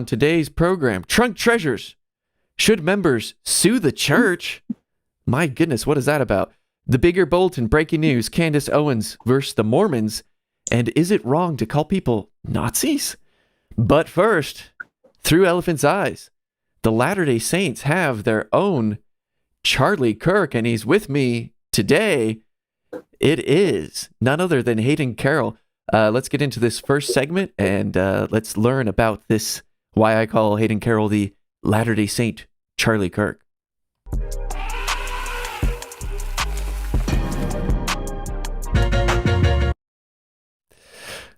On today's program, Trunk Treasures. Should members sue the church? My goodness, what is that about? The big Ear Bulletin, breaking news, Candace Owens versus the Mormons. And is it wrong to call people Nazis? But first, through Elephant's Eyes, the Latter-day Saints have their own Charlie Kirk, and he's with me today. It is none other than Hayden Carroll. Let's get into this first segment, and let's learn about this, why I call Hayden Carroll the Latter-day Saint Charlie Kirk.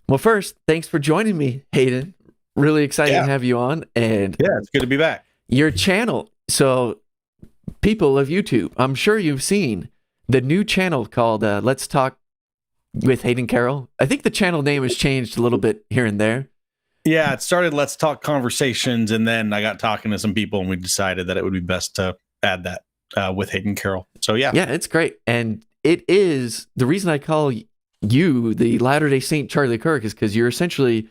Well, first, thanks for joining me, Hayden. Really excited to have you on. And yeah, it's good to be back. Your channel. So, people of YouTube, I'm sure you've seen the new channel called Let's Talk with Hayden Carroll. I think the channel name has changed a little bit here and there. Yeah, it started Let's Talk Conversations, and then I got talking to some people, and we decided that it would be best to add that with Hayden Carroll. So, yeah. Yeah, it's great. And it is, the reason I call you the Latter-day Saint Charlie Kirk is because you're essentially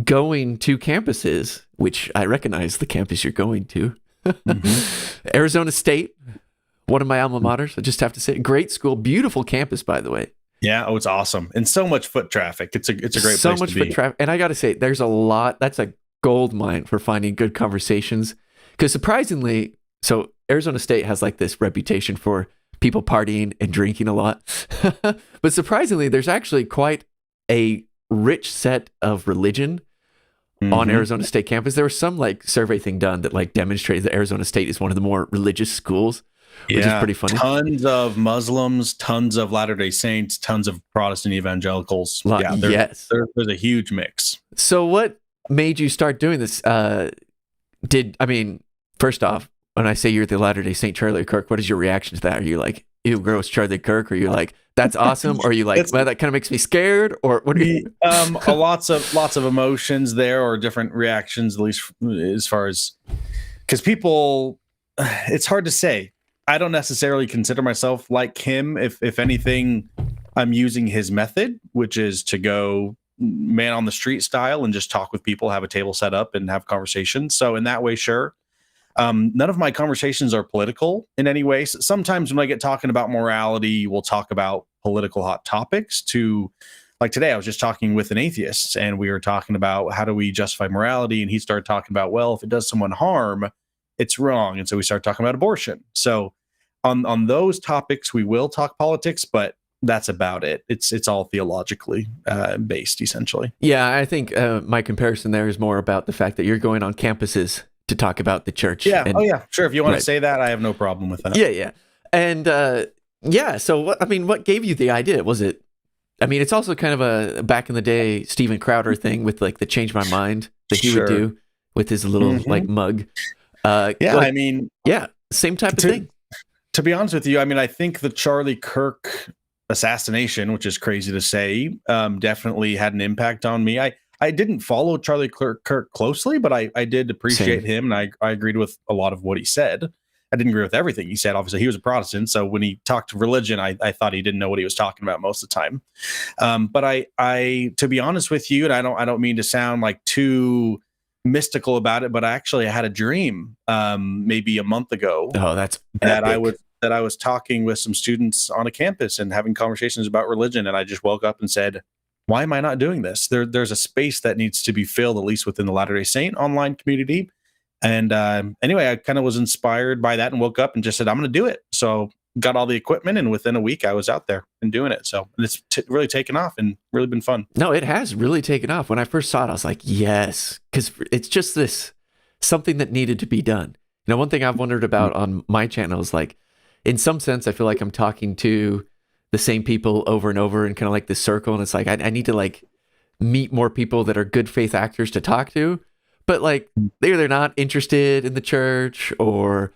going to campuses, which I recognize the campus you're going to. Arizona State, one of my alma maters. I just have to say, great school, beautiful campus, by the way. Yeah, oh, it's awesome, and so much foot traffic. It's a great place to be. So much foot traffic, and I got to say, there's a lot. That's a gold mine for finding good conversations. Because surprisingly, so Arizona State has like this reputation for people partying and drinking a lot, but surprisingly, there's actually quite a rich set of religion on Arizona State campus. There was some like survey thing done that like demonstrated that Arizona State is one of the more religious schools, which is pretty funny. Tons of Muslims, tons of Latter-day Saints, tons of Protestant evangelicals. There's a huge mix. So what made you start doing this? First off, when I say you're the Latter-day Saint Charlie Kirk, what is your reaction to that? Are you like, ew, gross, Charlie Kirk? Or are you like, that's awesome? Or are you like, well, that kind of makes me scared? Or what are you? Lots of emotions there, or different reactions, at least as far as, because people, it's hard to say. I don't necessarily consider myself like him. If anything, I'm using his method, which is to go man on the street style and just talk with people, have a table set up and have conversations. So in that way, sure. None of my conversations are political in any way. So sometimes when I get talking about morality, we'll talk about political hot topics. Like today, I was just talking with an atheist, and we were talking about how do we justify morality, and he started talking about, well, if it does someone harm, it's wrong. And so we started talking about abortion. So on those topics, we will talk politics, but that's about it. It's all theologically based, essentially. Yeah, I think my comparison there is more about the fact that you're going on campuses to talk about the church. Yeah. Sure. If you want to say that, I have no problem with that. Yeah. And so what gave you the idea? Was it, it's also kind of a back in the day Steven Crowder thing with like the change my mind that he would do with his little like mug. Same type of thing. To be honest with you, I think the Charlie Kirk assassination, which is crazy to say, definitely had an impact on me. I didn't follow Charlie Kirk closely, but I did appreciate him, and I agreed with a lot of what he said. I didn't agree with everything he said. Obviously, he was a Protestant, so when he talked religion, I thought he didn't know what he was talking about most of the time. But I, to be honest with you, and I don't mean to sound like too mystical about it, but I actually had a dream maybe a month ago. Oh, that's epic. that I was talking with some students on a campus and having conversations about religion, and I just woke up and said, why am I not doing this? There's a space that needs to be filled, at least within the Latter-day Saint online community. And anyway, I kind of was inspired by that and woke up and just said, I'm going to do it. So got all the equipment, and within a week I was out there and doing it. So it's really taken off and really been fun. No, it has really taken off. When I first saw it, I was like, yes, because it's just something that needed to be done. One thing I've wondered about on my channel is like, in some sense, I feel like I'm talking to the same people over and over in kind of like this circle. And it's like, I need to like meet more people that are good faith actors to talk to, but like they're not interested in the church, or,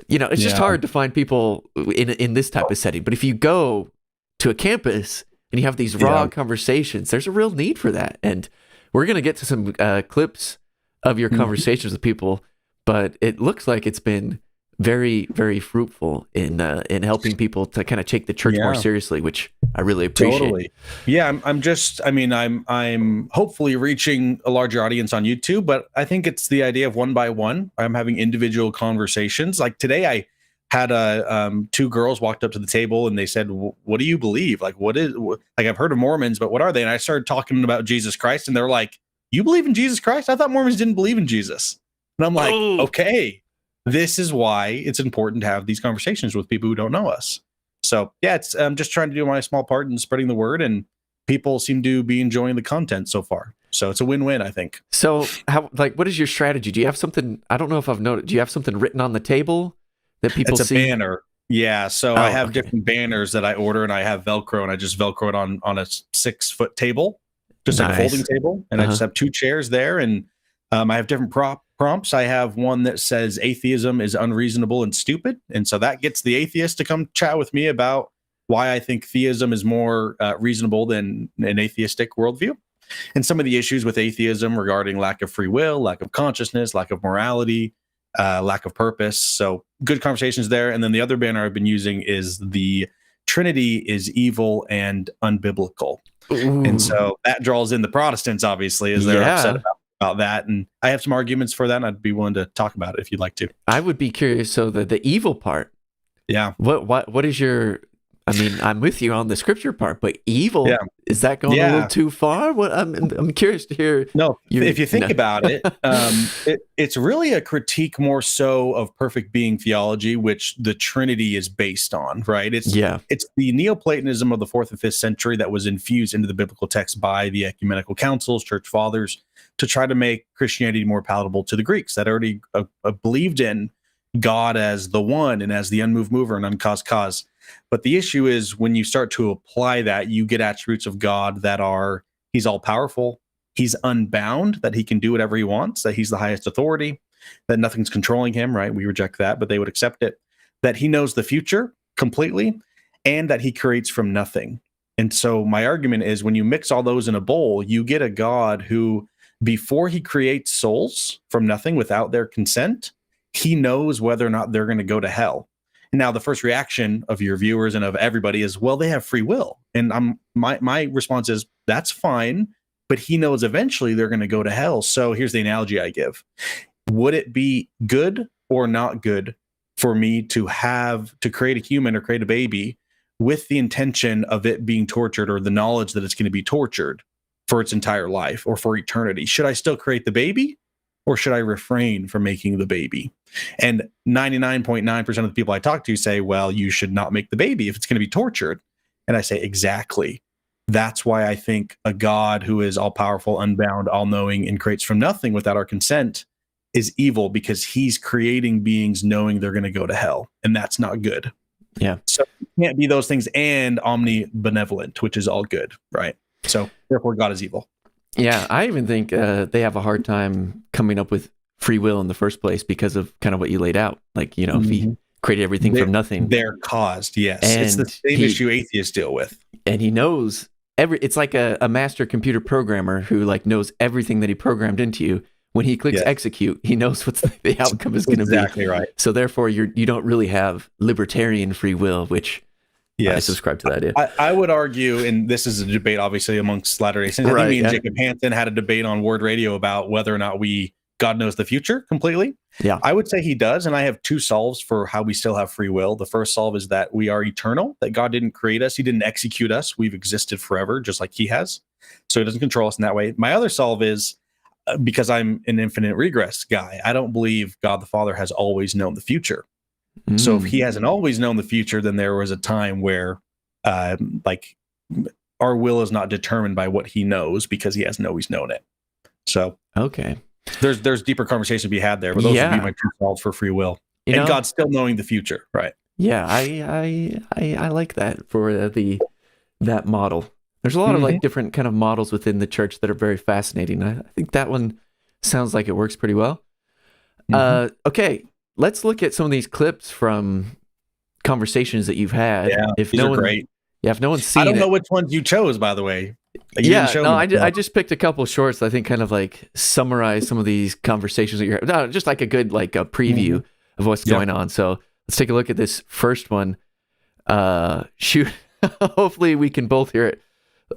it's just hard to find people in this type of setting. But if you go to a campus and you have these raw conversations, there's a real need for that. And we're going to get to some clips of your conversations with people, but it looks like it's been very, very fruitful in helping people to kind of take the church more seriously, which I really appreciate. Totally. Yeah, I'm hopefully reaching a larger audience on YouTube, but I think it's the idea of one by one. I'm having individual conversations. Like today, I had two girls walked up to the table and they said, "What do you believe? Like, like I've heard of Mormons, but what are they?" And I started talking about Jesus Christ, and they're like, "You believe in Jesus Christ? I thought Mormons didn't believe in Jesus." And I'm like, okay. This is why it's important to have these conversations with people who don't know us. So yeah, I'm just trying to do my small part in spreading the word, and people seem to be enjoying the content so far. So it's a win-win, I think. So what is your strategy? Do you have something? I don't know if I've noticed. Do you have something written on the table that people see? It's a banner. Yeah. So I have different banners that I order, and I have Velcro, and I just Velcro it on a 6-foot table, just like a folding table. And I just have 2 chairs there, and I have different prompts. I have one that says atheism is unreasonable and stupid. And so that gets the atheist to come chat with me about why I think theism is more reasonable than an atheistic worldview. And some of the issues with atheism regarding lack of free will, lack of consciousness, lack of morality, lack of purpose. So good conversations there. And then the other banner I've been using is the Trinity is evil and unbiblical. Ooh. And so that draws in the Protestants, obviously, as they're upset about that. And I have some arguments for that, and I'd be willing to talk about it if you'd like to. I would be curious. So the evil part. Yeah. What is your, I mean, I'm with you on the scripture part, but evil, is that going a little too far? What I'm curious to hear. No, if you think about it, it's really a critique more so of perfect being theology, which the Trinity is based on, right? It's the Neoplatonism of the 4th and 5th century that was infused into the biblical text by the ecumenical councils, church fathers, to try to make Christianity more palatable to the Greeks that already believed in God as the one and as the unmoved mover and uncaused cause. But the issue is when you start to apply that, you get attributes of God that are, he's all powerful, he's unbound, that he can do whatever he wants, that he's the highest authority, that nothing's controlling him, right? We reject that, but they would accept it, that he knows the future completely, and that he creates from nothing. And so my argument is when you mix all those in a bowl, you get a God who, before he creates souls from nothing without their consent, he knows whether or not they're going to go to hell. Now, the first reaction of your viewers and of everybody is, well, they have free will. And my response is, that's fine, but he knows eventually they're going to go to hell. So here's the analogy I give. Would it be good or not good for me to create a human or create a baby with the intention of it being tortured, or the knowledge that it's going to be tortured for its entire life or for eternity? Should I still create the baby, or should I refrain from making the baby? And 99.9% of the people I talk to say, well, you should not make the baby if it's going to be tortured. And I say, exactly. That's why I think a God who is all powerful, unbound, all knowing, and creates from nothing without our consent is evil, because he's creating beings knowing they're going to go to hell. And that's not good. Yeah. So it can't be those things and omnibenevolent, which is all good. Right. So therefore God is evil. Yeah, I even think they have a hard time coming up with free will in the first place because of kind of what you laid out. Like, you know, if he created everything from nothing. They're caused, yes. And it's the same issue atheists deal with. And he knows it's like a master computer programmer who like knows everything that he programmed into you. When he clicks execute, he knows what the outcome is going to be. Exactly right. So therefore, you don't really have libertarian free will, which... Yes. I subscribe to that idea. I would argue, and this is a debate obviously amongst Latter-day Saints. I think me and Jacob Hansen had a debate on Word Radio about whether or not God knows the future completely. Yeah. I would say he does, and I have 2 solves for how we still have free will. The first solve is that we are eternal, that God didn't create us, he didn't execute us. We've existed forever, just like he has. So he doesn't control us in that way. My other solve is, because I'm an infinite regress guy, I don't believe God the Father has always known the future. So if he hasn't always known the future, then there was a time where like our will is not determined by what he knows, because he hasn't always known it. So okay, there's deeper conversation to be had there, but those would be my 2 solves for free will. And God still knowing the future, right? Yeah, I like that for that model. There's a lot of like different kind of models within the church that are very fascinating. I think that one sounds like it works pretty well. Okay. Let's look at some of these clips from conversations that you've had. Yeah, these are great. Yeah, if no one's seen it. I don't know which ones you chose, by the way. I just picked a couple shorts that I think kind of like summarize some of these conversations that you're having. No, just like a good like a preview. of what's going on. So let's take a look at this first one. Shoot. Hopefully we can both hear it,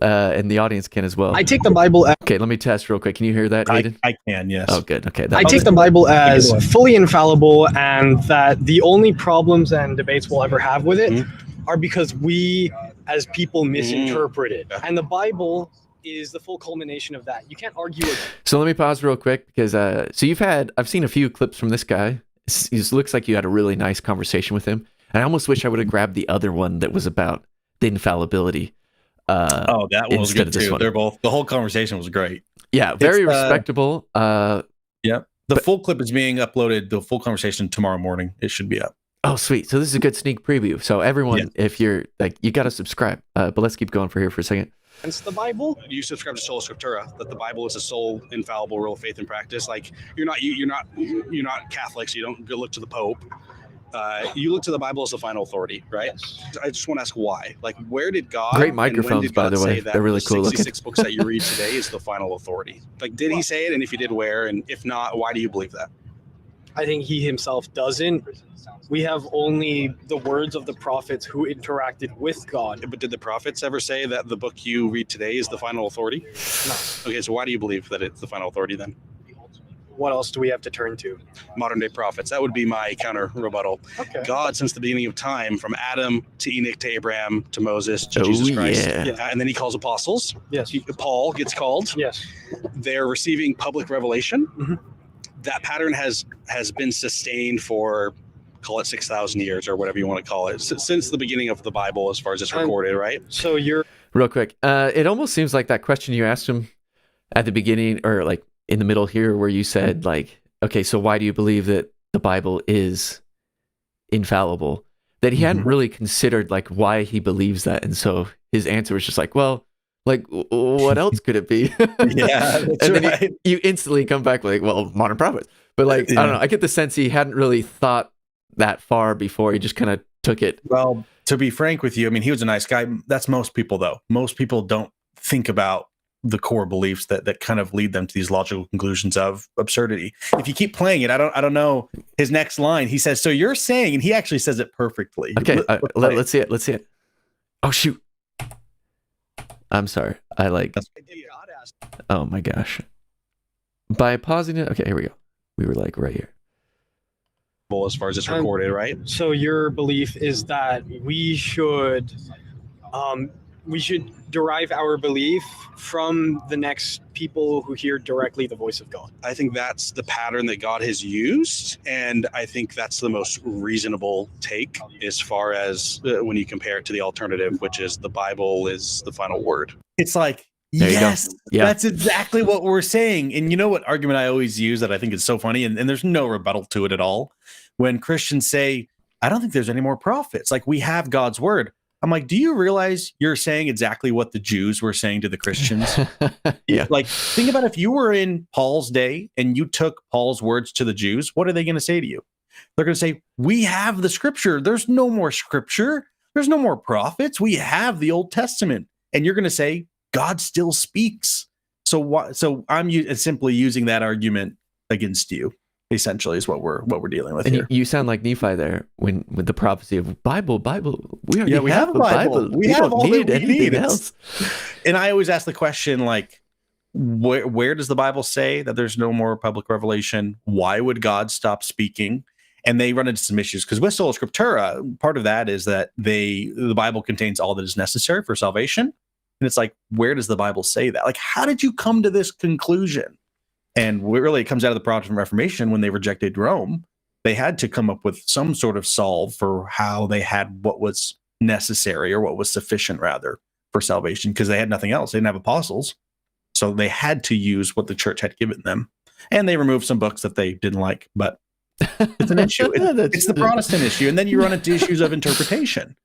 and the audience can as well. I take the Bible as... Okay, let me test real quick. Can you hear that, Hayden? I can, yes. Oh, good. Okay. I take the Bible as fully infallible, and that the only problems and debates we'll ever have with it are because we, as people, misinterpret it. And the Bible is the full culmination of that. You can't argue with it. So let me pause real quick because so I've seen a few clips from this guy. He looks like you had a really nice conversation with him. And I almost wish I would have grabbed the other one that was about the infallibility. That one was good too. They're both, the whole conversation was great. Yeah, very respectable. Yeah. The full clip is being uploaded, the full conversation tomorrow morning. It should be up. Oh, sweet. So this is a good sneak preview. So everyone, if you're like, you got to subscribe. But let's keep going for a second. It's the Bible. You subscribe to Sola Scriptura, that the Bible is a sole infallible rule of faith and practice. Like you're not Catholic, so you don't go look to the Pope. You look to the Bible as the final authority, right? Yes. I just want to ask why. Like, where did God? Great microphones, by the way. They're really cool. 66 books that you read today is the final authority. Like, did he say it? And if he did, where? And if not, why do you believe that? I think he himself doesn't. We have only the words of the prophets who interacted with God. But did the prophets ever say that the book you read today is the final authority? No. Okay, so why do you believe that it's the final authority then? What else do we have to turn to? Modern day prophets. That would be my counter rebuttal. Okay. God, since the beginning of time, from Adam to Enoch to Abraham to Moses to Jesus Christ. Yeah. And then he calls apostles. Yes. Paul gets called. Yes. They're receiving public revelation. Mm-hmm. That pattern has been sustained for, call it 6,000 years or whatever you want to call it, since the beginning of the Bible as far as it's recorded, right? So you're... Real quick, it almost seems like that question you asked him at the beginning, or like in the middle here, where you said like, okay, so why do you believe that the Bible is infallible? That he hadn't really considered like why he believes that. And so his answer was just like, well, like, what else could it be? Yeah, that's and then right. you instantly come back with like, well, modern prophets. But like, I don't know. I get the sense he hadn't really thought that far before. He just kind of took it. Well, to be frank with you, I mean, he was a nice guy. That's most people, though. Most people don't think about the core beliefs that kind of lead them to these logical conclusions of absurdity. If you keep playing it, I don't know his next line. He says, "So you're saying," and he actually says it perfectly. Okay, let's see it. Let's see it. Oh shoot! I'm sorry. Oh my gosh! By pausing it. Okay, here we go. We were like right here. As far as it's recorded, right? So your belief is that we should derive our belief from the next people who hear directly the voice of God. I think that's the pattern that God has used, and I think that's the most reasonable take as far as when you compare it to the alternative, which is the Bible is the final word. It's like, there yes, yeah. That's exactly what we're saying. And you know what argument I always use that I think is so funny, and there's no rebuttal to it at all? When Christians say, I don't think there's any more prophets. Like, we have God's word. I'm like, do you realize you're saying exactly what the Jews were saying to the Christians? Yeah. Like, think about if you were in Paul's day and you took Paul's words to the Jews, what are they going to say to you? They're going to say, we have the scripture. There's no more scripture. There's no more prophets. We have the Old Testament. And you're going to say, God still speaks. So I'm simply using that argument against you. Essentially, is what we're dealing with and here. You sound like Nephi there with the prophecy of Bible. We have a Bible. We have don't need anything else. And I always ask the question, like, where does the Bible say that there's no more public revelation? Why would God stop speaking? And they run into some issues because with Sola Scriptura, part of that is that the Bible contains all that is necessary for salvation. And it's like, where does the Bible say that? Like, how did you come to this conclusion? And really, it comes out of the Protestant Reformation when they rejected Rome. They had to come up with some sort of solve for how they had what was necessary, or what was sufficient, rather, for salvation, because they had nothing else. They didn't have apostles. So they had to use what the church had given them. And they removed some books that they didn't like, but it's an issue. It's the Protestant issue. And then you run into issues of interpretation.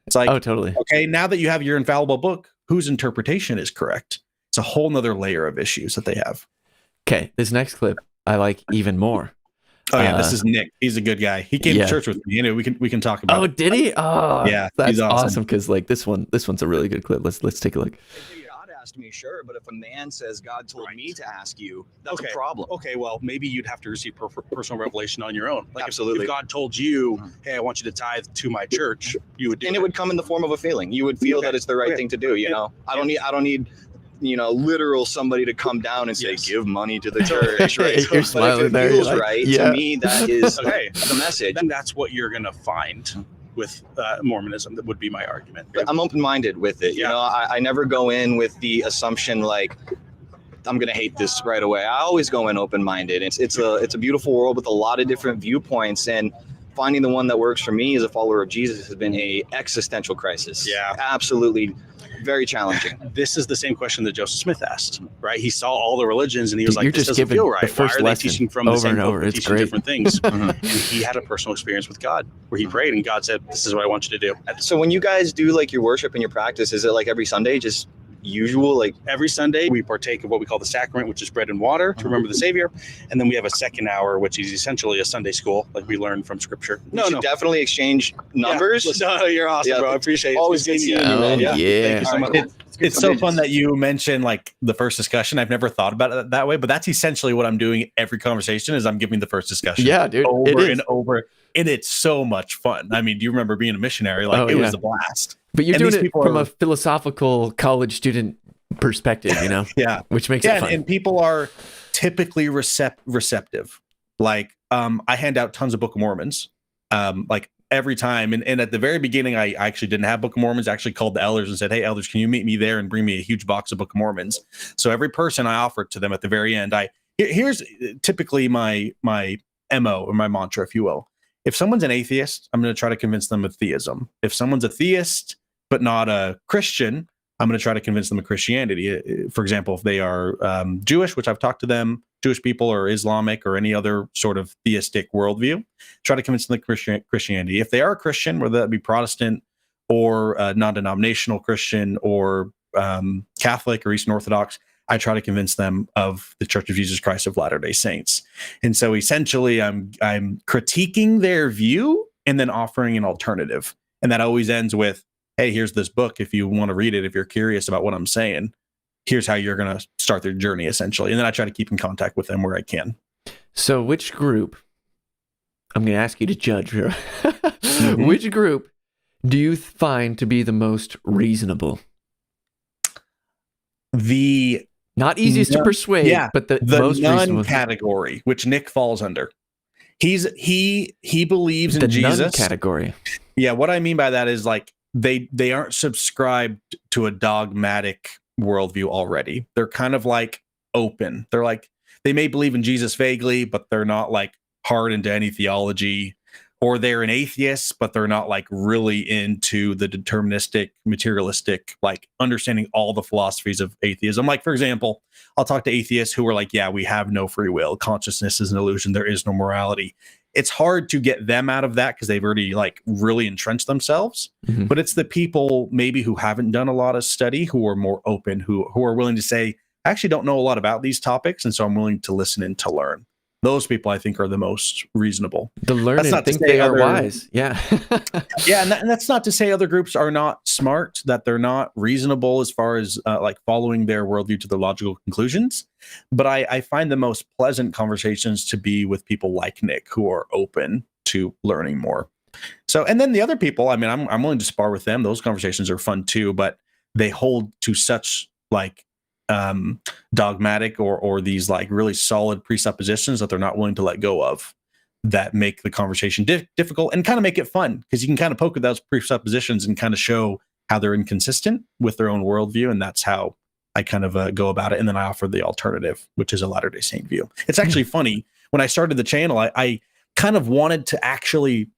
It's like, oh, totally. Okay, now that you have your infallible book, whose interpretation is correct? It's a whole nother layer of issues that they have. Okay, this next clip I like even more. Oh yeah, this is Nick. He's a good guy. He came to church with me. You know, we can talk about. Oh, did he? Oh, yeah, that's awesome. Because like this one's a really good clip. Let's take a look. asked me, sure. But if a man says, God told me to ask you, that's Okay. a problem. Okay, well, maybe you'd have to receive personal revelation on your own. Like Absolutely. If God told you, Mhm. hey, I want you to tithe to my church, you would do And it. it would come in the form of a feeling. You would feel Okay. that it's the right Okay. thing to do. You Yeah. know, I don't need, literal somebody to come down and say, Yes. give money to the church, right? You're But if smiling it there, feels you're like, right, yeah. to me, that is Okay. the message. Then that's what you're going to find with Mormonism. That would be my argument. But I'm open-minded with it. You Yeah. know, I never go in with the assumption like I'm gonna hate this right away. I always go in open-minded. It's a beautiful world with a lot of different viewpoints, and finding the one that works for me as a follower of Jesus has been a existential crisis. Yeah. Absolutely, very challenging. This is the same question that Joseph Smith asked, right? He saw all the religions and he was Dude, you're like, this just doesn't giving feel the right. Why first are they lesson teaching from the over same and book over. but It's teaching great. different things? Mhm. And he had a personal experience with God where he prayed and God said, this is what I want you to do. So when you guys do like your worship and your practice, is it like every Sunday, just usual? Like, Every Sunday, we partake of what we call the sacrament, which is bread and water to remember the Savior. And then we have a second hour, which is essentially a Sunday school, like we learn from Scripture. we should definitely exchange numbers. Yeah. No, you're awesome, Yeah. bro. I appreciate it. Always good seeing you, man. Oh, yeah. Thank you so All much. right. It's so fun that you mentioned like the first discussion. I've never thought about it that way, but that's essentially what I'm doing every conversation is I'm giving the first discussion Yeah, dude. It over is. and over. And it's so much fun. I mean, do you remember being a missionary? Like Oh, it yeah. was a blast. But you're and doing these it people from are- a philosophical college student perspective, you know, Yeah. which makes Yeah. it fun. And people are typically receptive. Like I hand out tons of Book of Mormons. Like every time. And at the very beginning, I actually didn't have Book of Mormons. I actually called the elders and said, hey, elders, can you meet me there and bring me a huge box of Book of Mormons? So every person I offered to them at the very end, here's typically my MO or my mantra, if you will. If someone's an atheist, I'm going to try to convince them of theism. If someone's a theist, but not a Christian, I'm going to try to convince them of Christianity. For example, if they are Jewish, which I've talked to them, Jewish people or Islamic or any other sort of theistic worldview, try to convince them of Christianity. If they are a Christian, whether that be Protestant or non-denominational Christian or Catholic or Eastern Orthodox, I try to convince them of the Church of Jesus Christ of Latter-day Saints. And so essentially I'm critiquing their view and then offering an alternative. And that always ends with, hey, here's this book. If you want to read it, if you're curious about what I'm saying, here's how you're going to start their journey, essentially. And then I try to keep in contact with them where I can. So which group, I'm going to ask you to judge here. Which group do you find to be the most reasonable? The Not easiest to persuade, but the most nun reasonable. category, which Nick falls under. He believes in The Jesus. nun category. Yeah, what I mean by that is like they aren't subscribed to a dogmatic worldview already. They're kind of like open. They're like they may believe in Jesus vaguely, but they're not like hard into any theology. Or they're an atheist, but they're not like really into the deterministic, materialistic, like understanding all the philosophies of atheism. Like, for example, I'll talk to atheists who are like, yeah, we have no free will. Consciousness is an illusion. There is no morality. It's hard to get them out of that because they've already like really entrenched themselves. Mhm. But it's the people maybe who haven't done a lot of study, who are more open, who are willing to say, I actually don't know a lot about these topics. And so I'm willing to listen and to learn. Those people, I think, are the most reasonable. The learned not to think say they are other- wise. Yeah. Yeah, and that's not to say other groups are not smart, that they're not reasonable as far as like following their worldview to their logical conclusions. But I find the most pleasant conversations to be with people like Nick, who are open to learning more. So, and then the other people, I mean, I'm willing to spar with them. Those conversations are fun too, but they hold to such like dogmatic or these like really solid presuppositions that they're not willing to let go of, that make the conversation difficult and kind of make it fun because you can kind of poke at those presuppositions and kind of show how they're inconsistent with their own worldview. And that's how I kind of go about it. And then I offer the alternative, which is a Latter-day Saint view. It's actually funny. When I started the channel, I kind of wanted to actually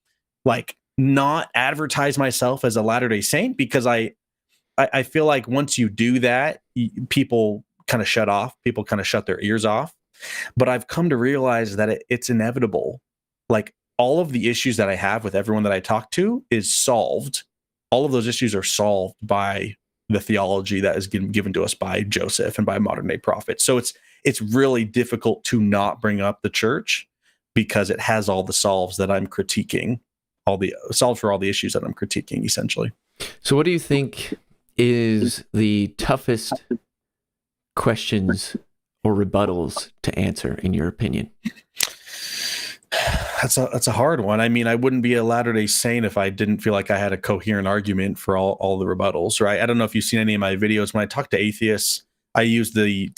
like not advertise myself as a Latter-day Saint because I feel like once you do that, people kind of shut off. People kind of shut their ears off. But I've come to realize that it's inevitable. Like all of the issues that I have with everyone that I talk to is solved. All of those issues are solved by the theology that is given to us by Joseph and by modern day prophets. So it's really difficult to not bring up the church because it has all the solves that I'm critiquing, all the solves for all the issues that I'm critiquing, essentially. So what do you think is the toughest questions or rebuttals to answer, in your opinion? That's a hard one. I mean, I wouldn't be a Latter-day Saint if I didn't feel like I had a coherent argument for all the rebuttals, right? I don't know if you've seen any of my videos. When I talk to atheists, I use the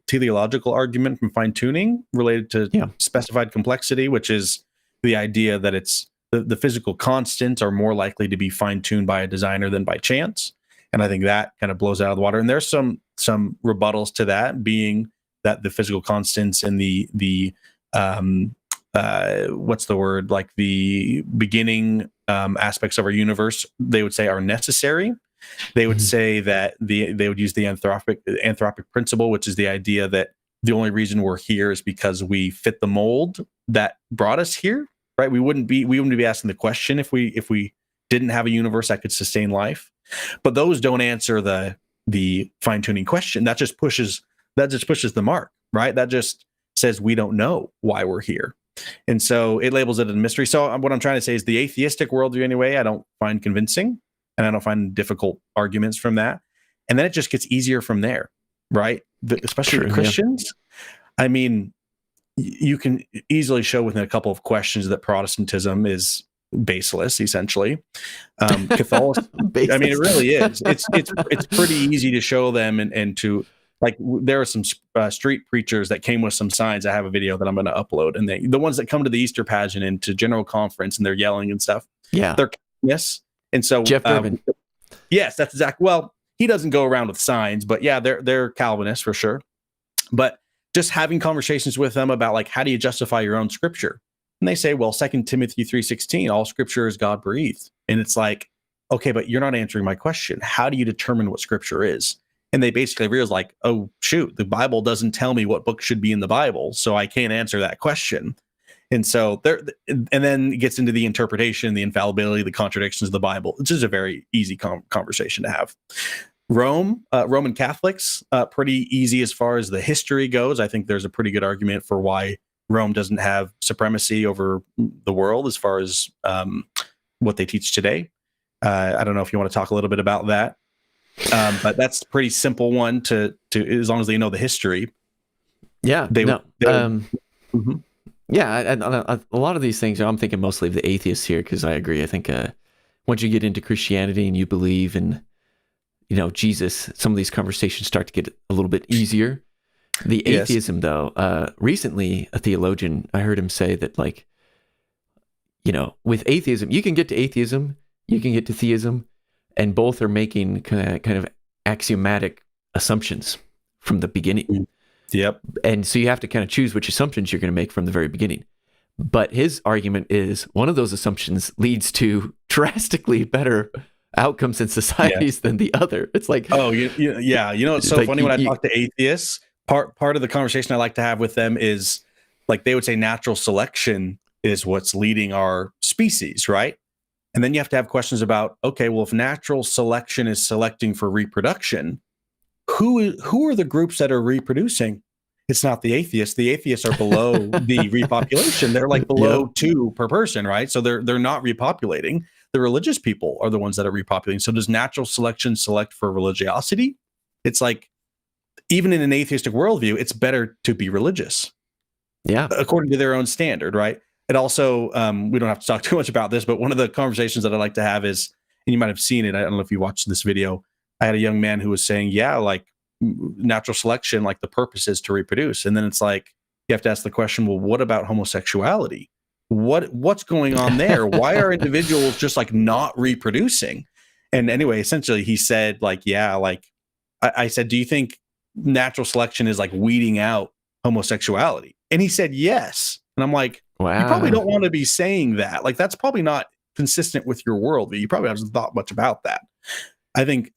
teleological argument from fine-tuning related to specified complexity, which is the idea that it's the physical constants are more likely to be fine-tuned by a designer than by chance. And I think that kind of blows out of the water. And there's some rebuttals to that, being that the physical constants and the what's the word, like the beginning aspects of our universe, they would say are necessary. They would say that they would use the anthropic principle, which is the idea that the only reason we're here is because we fit the mold that brought us here, right? We wouldn't be asking the question if we didn't have a universe that could sustain life. But those don't answer the fine-tuning question. That just pushes the mark, right? That just says we don't know why we're here. And so it labels it a mystery. So what I'm trying to say is the atheistic worldview, anyway, I don't find convincing, and I don't find difficult arguments from that. And then it just gets easier from there, right? Especially the Christians. Yeah. I mean, you can easily show within a couple of questions that Protestantism is baseless, essentially. Catholicism, I mean, it really is. It's pretty easy to show them and to, like, there are some street preachers that came with some signs. I have a video that I'm going to upload, and the ones that come to the Easter pageant and to general conference and they're yelling and stuff. Yeah, they're and so Jeff Durbin. Yes, that's exactly. Well, he doesn't go around with signs, but yeah, they're Calvinists for sure. But just having conversations with them about, like, how do you justify your own scripture? And they say, well, 2 Timothy 3:16, all scripture is God breathed. And it's like, okay, but you're not answering my question. How do you determine what scripture is? And they basically realize, like, oh, shoot, the Bible doesn't tell me what book should be in the Bible, so I can't answer that question. And so and then it gets into the interpretation, the infallibility, the contradictions of the Bible. It's just a very easy conversation to have. Roman Catholics, pretty easy as far as the history goes. I think there's a pretty good argument for why Rome doesn't have supremacy over the world as far as what they teach today. I don't know if you want to talk a little bit about that. But that's a pretty simple one to as long as they know the history. Yeah. Yeah. A lot of these things, I'm thinking mostly of the atheists here, because I agree. I think once you get into Christianity and you believe in, Jesus, some of these conversations start to get a little bit easier. The atheism, though, recently a theologian, I heard him say that, like, with atheism, you can get to atheism, you can get to theism, and both are making kind of axiomatic assumptions from the beginning. Yep. And so you have to kind of choose which assumptions you're going to make from the very beginning. But his argument is one of those assumptions leads to drastically better outcomes in societies than the other. It's like, oh, it's so like, funny when I talk to atheists, part of the conversation I like to have with them is, like, they would say natural selection is what's leading our species, right? And then you have to have questions about, okay, well, if natural selection is selecting for reproduction, who are the groups that are reproducing? It's not the atheists. The atheists are below the repopulation. They're like below 2 per person, right? So they're not repopulating. The religious people are the ones that are repopulating. So does natural selection select for religiosity? It's like, even in an atheistic worldview, it's better to be religious. Yeah. According to their own standard, right? It also, we don't have to talk too much about this, but one of the conversations that I like to have is, and you might have seen it, I don't know if you watched this video, I had a young man who was saying, yeah, like, natural selection, like, the purpose is to reproduce. And then it's like, you have to ask the question, well, what about homosexuality? What's going on there? Why are individuals just, like, not reproducing? And anyway, essentially he said, like, yeah, like, I said, do you think natural selection is, like, weeding out homosexuality? And he said, yes. And I'm like, wow, you probably don't want to be saying that. Like, that's probably not consistent with your worldview. You probably haven't thought much about that. I think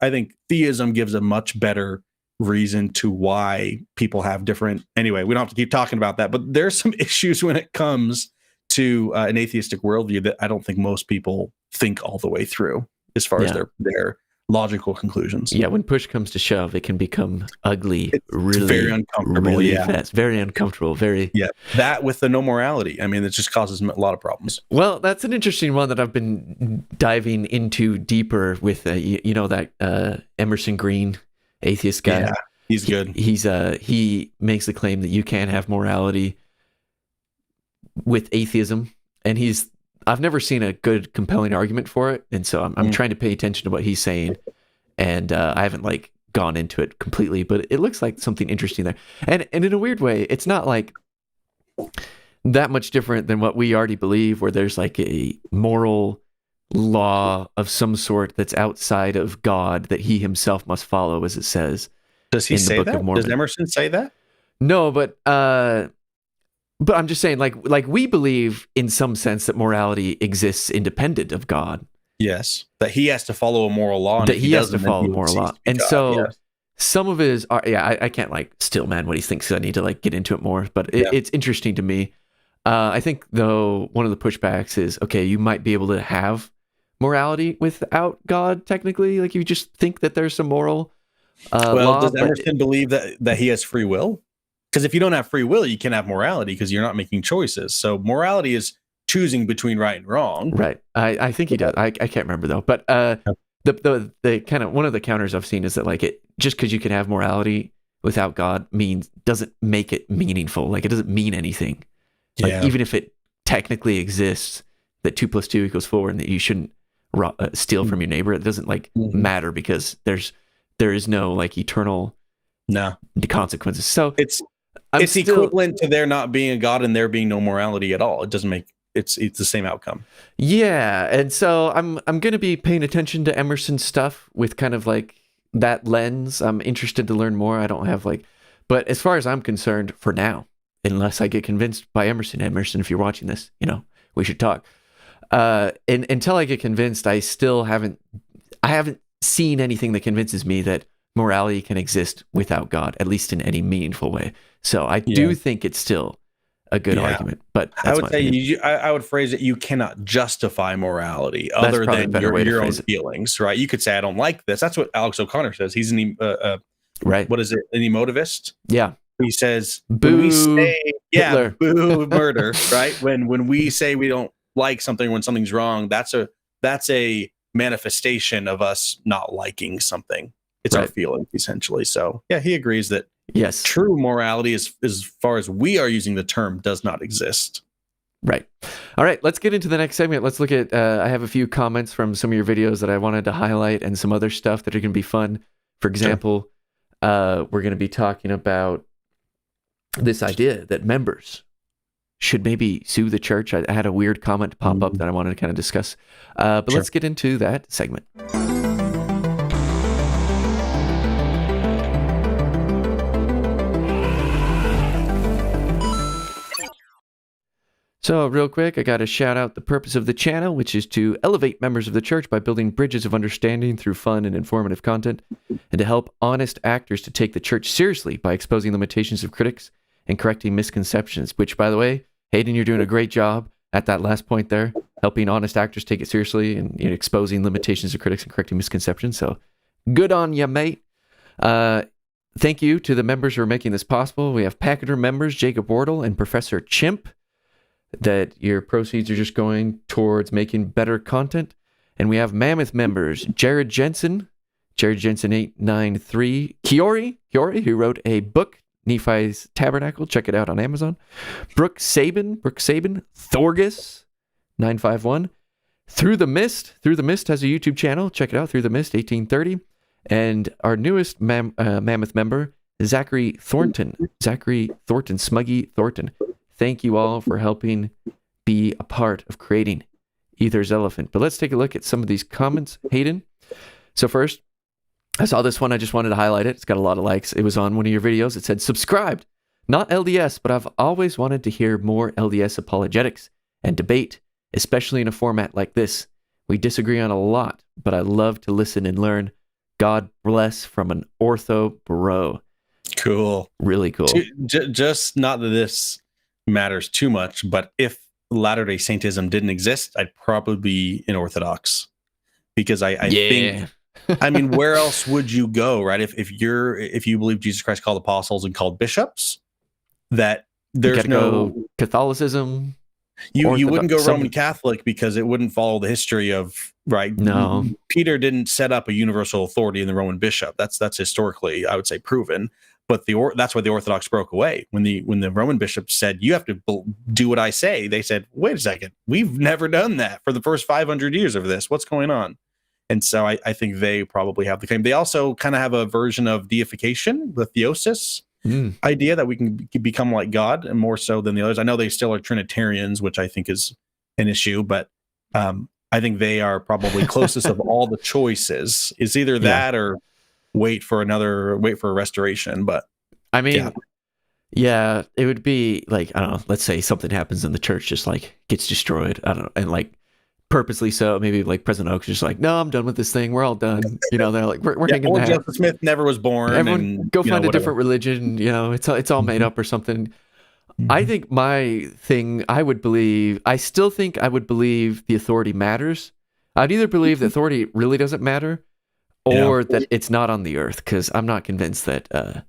theism gives a much better reason to why people have different. Anyway, we don't have to keep talking about that, but there's some issues when it comes to an atheistic worldview that I don't think most people think all the way through as far as their logical conclusions. Yeah, when push comes to shove, it can become ugly. It's really very uncomfortable. Really fast, very uncomfortable. Very that with the no morality. I mean, it just causes a lot of problems. Well, that's an interesting one that I've been diving into deeper with. That Emerson Green, atheist guy. He's good. He makes the claim that you can't have morality with atheism, and I've never seen a good compelling argument for it, and so I'm trying to pay attention to what he's saying, and I haven't like gone into it completely, but it looks like something interesting there, and in a weird way, it's not like that much different than what we already believe, where there's like a moral law of some sort that's outside of God that he himself must follow, as it says. Does he in the say Book that? of Mormon. Does Emerson say that? No, but I'm just saying, like we believe in some sense that morality exists independent of God. Yes, that he has to follow a moral law. And That if he has to doesn't, then follow he a moral cease law, to be and God. so Yes. some of his are. Yeah, I can't like still man what he thinks. I need to like get into it more, but it's interesting to me. I think though one of the pushbacks is, okay, you might be able to have morality without God. Technically, like you just think that there's some moral. Law, Does but Emerson believe that he has free will? Because if you don't have free will, you can't have morality because you're not making choices. So morality is choosing between right and wrong. right, I think he does. I can't remember though. But the kind of one of the counters I've seen is that like it just because you can have morality without God doesn't make it meaningful. Like it doesn't mean anything. Like even if it technically exists, that 2 + 2 = 4, and that you shouldn't steal from your neighbor, it doesn't like matter because there is no like eternal consequences. So it's equivalent to there not being a God and there being no morality at all. It doesn't make it's the same outcome. Yeah, and so I'm going to be paying attention to Emerson's stuff with kind of like that lens. I'm interested to learn more. I don't have but as far as I'm concerned, for now, unless I get convinced by Emerson, if you're watching this, we should talk. And until I get convinced, I haven't seen anything that convinces me that morality can exist without God, at least in any meaningful way. So I do think it's still a good argument. But I would say I would phrase it: you cannot justify morality That's other probably a than better way to your own phrase it. feelings, right? You could say I don't like this. That's what Alex O'Connor says. He's right. What is it? An emotivist. Yeah. He says, boo, when we say, Hitler. boo, murder, right? When we say we don't like something, when something's wrong, that's a manifestation of us not liking something. It's our feeling, essentially. So yeah, he agrees that true morality, as far as we are using the term, does not exist. Right. All right, let's get into the next segment. Let's look at, I have a few comments from some of your videos that I wanted to highlight and some other stuff that are going to be fun. For example, we're going to be talking about this idea that members should maybe sue the church. I had a weird comment pop up that I wanted to kind of discuss. But let's get into that segment. So real quick, I got to shout out the purpose of the channel, which is to elevate members of the church by building bridges of understanding through fun and informative content, and to help honest actors to take the church seriously by exposing limitations of critics and correcting misconceptions, which, by the way, Hayden, you're doing a great job at that last point there, helping honest actors take it seriously and exposing limitations of critics and correcting misconceptions. So good on you, mate. Thank you to the members who are making this possible. We have Packeter members, Jacob Wardle and Professor Chimp, that your proceeds are just going towards making better content. And we have Mammoth members, Jared Jensen 893, Kiori, who wrote a book, Nephi's Tabernacle. Check it out on Amazon. Brooke Sabin, Thorgus 951, Through the Mist has a YouTube channel. Check it out, Through the Mist 1830. And our newest Mammoth member, Zachary Thornton, Smuggy Thornton. Thank you all for helping be a part of creating Ether's Elephant. But let's take a look at some of these comments, Hayden. So first, I saw this one. I just wanted to highlight it. It's got a lot of likes. It was on one of your videos. It said, subscribed. Not LDS, but I've always wanted to hear more LDS apologetics and debate, especially in a format like this. We disagree on a lot, but I love to listen and learn. God bless from an ortho bro. Cool. Really cool. Just not that this matters too much, but if Latter-day Saintism didn't exist, I'd probably be an Orthodox, because I think, I mean, where else would you go, right? If you believe Jesus Christ called apostles and called bishops, that there's no Catholicism. You wouldn't go Orthodox- Roman Catholic because it wouldn't follow the history of, right? No. Peter didn't set up a universal authority in the Roman bishop. That's historically, I would say, proven. But that's why the Orthodox broke away when the Roman bishop said, "You have to do what I say." They said, "Wait a second, we've never done that for the first 500 years of this. What's going on?" And so I think they probably have the claim. They also kind of have a version of deification, the theosis idea, that we can become like God, and more so than the others. I know they still are Trinitarians, which I think is an issue, but I think they are probably closest of all the choices. It's either that or wait for a restoration. But I mean, yeah, it would be like, I don't know, let's say something happens in the church, just like gets destroyed. I don't know. And like purposely so, maybe like President Oak's just like, no, I'm done with this thing. We're all done. You know, they're like, we're hanging or that. Joseph Smith never was born. Everyone and, go find a whatever. different religion. You know, it's all made up or something. I think my thing, I still think I would believe the authority matters. I'd either believe the authority really doesn't matter or that it's not on the earth, because I'm not convinced that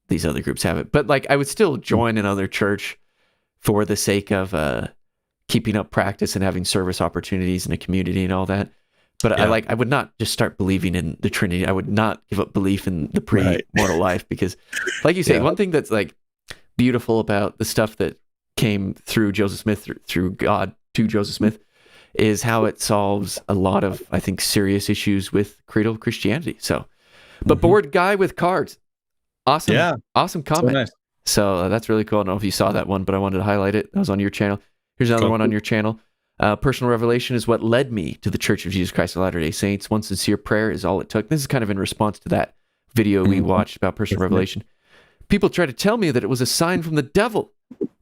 these other groups have it. But like, I would still join another church for the sake of keeping up practice and having service opportunities in a community and all that. But I would not just start believing in the Trinity. I would not give up belief in the pre-mortal life, because like you say, one thing that's like beautiful about the stuff that came through Joseph Smith, through God to Joseph Smith, is how it solves a lot of, I think, serious issues with creedal Christianity. So, but bored guy with cards. Awesome. Awesome comment. So nice. So that's really cool. I don't know if you saw that one, but I wanted to highlight it. That was on your channel. Here's another one on your channel. Personal revelation is what led me to the Church of Jesus Christ of Latter-day Saints. One sincere prayer is all it took. This is kind of in response to that video we watched about personal revelation. People try to tell me that it was a sign from the devil.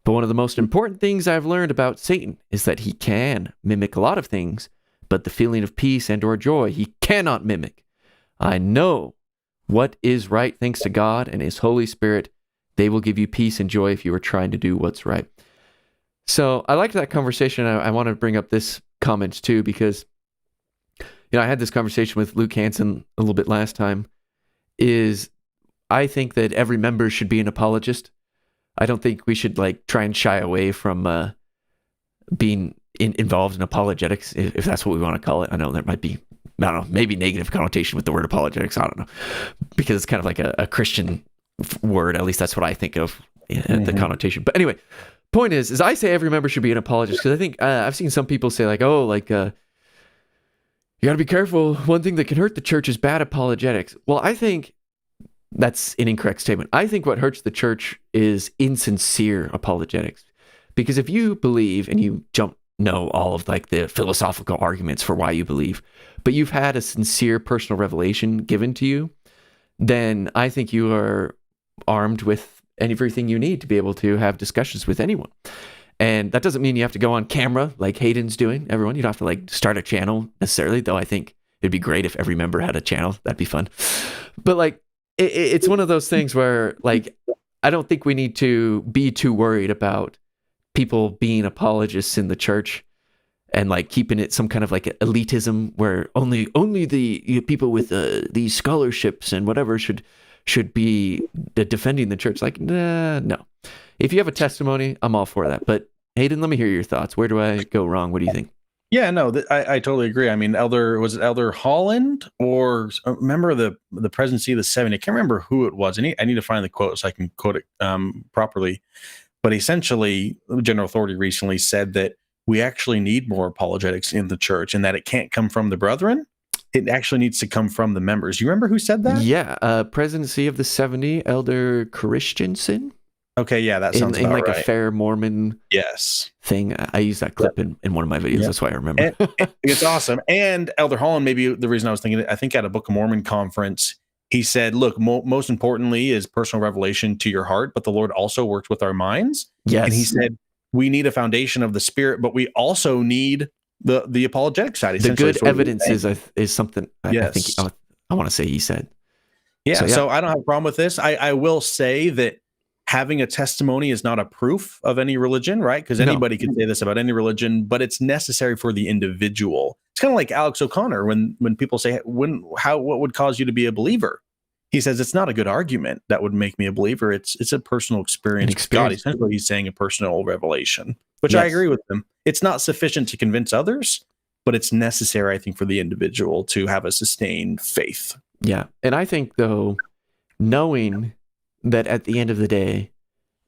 But one of the most important things I've learned about Satan is that he can mimic a lot of things, but the feeling of peace and or joy he cannot mimic. I know what is right thanks to God and his Holy Spirit. They will give you peace and joy if you are trying to do what's right. So I liked that conversation. I want to bring up this comment too, because I had this conversation with Luke Hansen a little bit last time. I think that every member should be an apologist. I don't think we should like try and shy away from being involved in apologetics, if that's what we want to call it. I know there might be, I don't know, maybe negative connotation with the word apologetics. I don't know, because it's kind of like a Christian word. At least that's what I think of, the connotation. But anyway, point is I say every member should be an apologist, because I think I've seen some people say like, oh, like you got to be careful. One thing that can hurt the church is bad apologetics. Well, I think that's an incorrect statement. I think what hurts the church is insincere apologetics. Because if you believe and you don't know all of like the philosophical arguments for why you believe, but you've had a sincere personal revelation given to you, then I think you are armed with everything you need to be able to have discussions with anyone. And that doesn't mean you have to go on camera like Hayden's doing. Everyone, you don't have to like start a channel necessarily, though I think it'd be great if every member had a channel. That'd be fun. But like, it's one of those things where like, I don't think we need to be too worried about people being apologists in the church and like keeping it some kind of like elitism where only the people with these scholarships and whatever should be defending the church. Like, nah, no. If you have a testimony, I'm all for that. But Hayden, let me hear your thoughts. Where do I go wrong? What do you think? Yeah, no, I totally agree. I mean, was it Elder Holland or a member of the presidency of the 70s? I can't remember who it was. I need to find the quote so I can quote it properly. But essentially, the General Authority recently said that we actually need more apologetics in the church, and that it can't come from the brethren. It actually needs to come from the members. You remember who said that? Yeah, presidency of the 70, Elder Christensen. Okay, yeah, that sounds in about like right. a fair Mormon thing. I used that clip in one of my videos. That's why I remember. And it's awesome. And Elder Holland, maybe the reason I was thinking, I think at a Book of Mormon conference, he said, look, most importantly is personal revelation to your heart, but the Lord also works with our minds. Yes. And he said, we need a foundation of the Spirit, but we also need the apologetic side. The good evidence is something I think I want to say he said. Yeah, so I don't have a problem with this. I will say that having a testimony is not a proof of any religion, right? Because anybody can say this about any religion, but it's necessary for the individual. It's kind of like Alex O'Connor when people say, what would cause you to be a believer? He says, it's not a good argument that would make me a believer. It's a personal experience with God. Essentially, he's saying a personal revelation. which I Yes. agree with them. It's not sufficient to convince others, but it's necessary, I think, for the individual to have a sustained faith. Yeah. And I think, though, knowing that at the end of the day,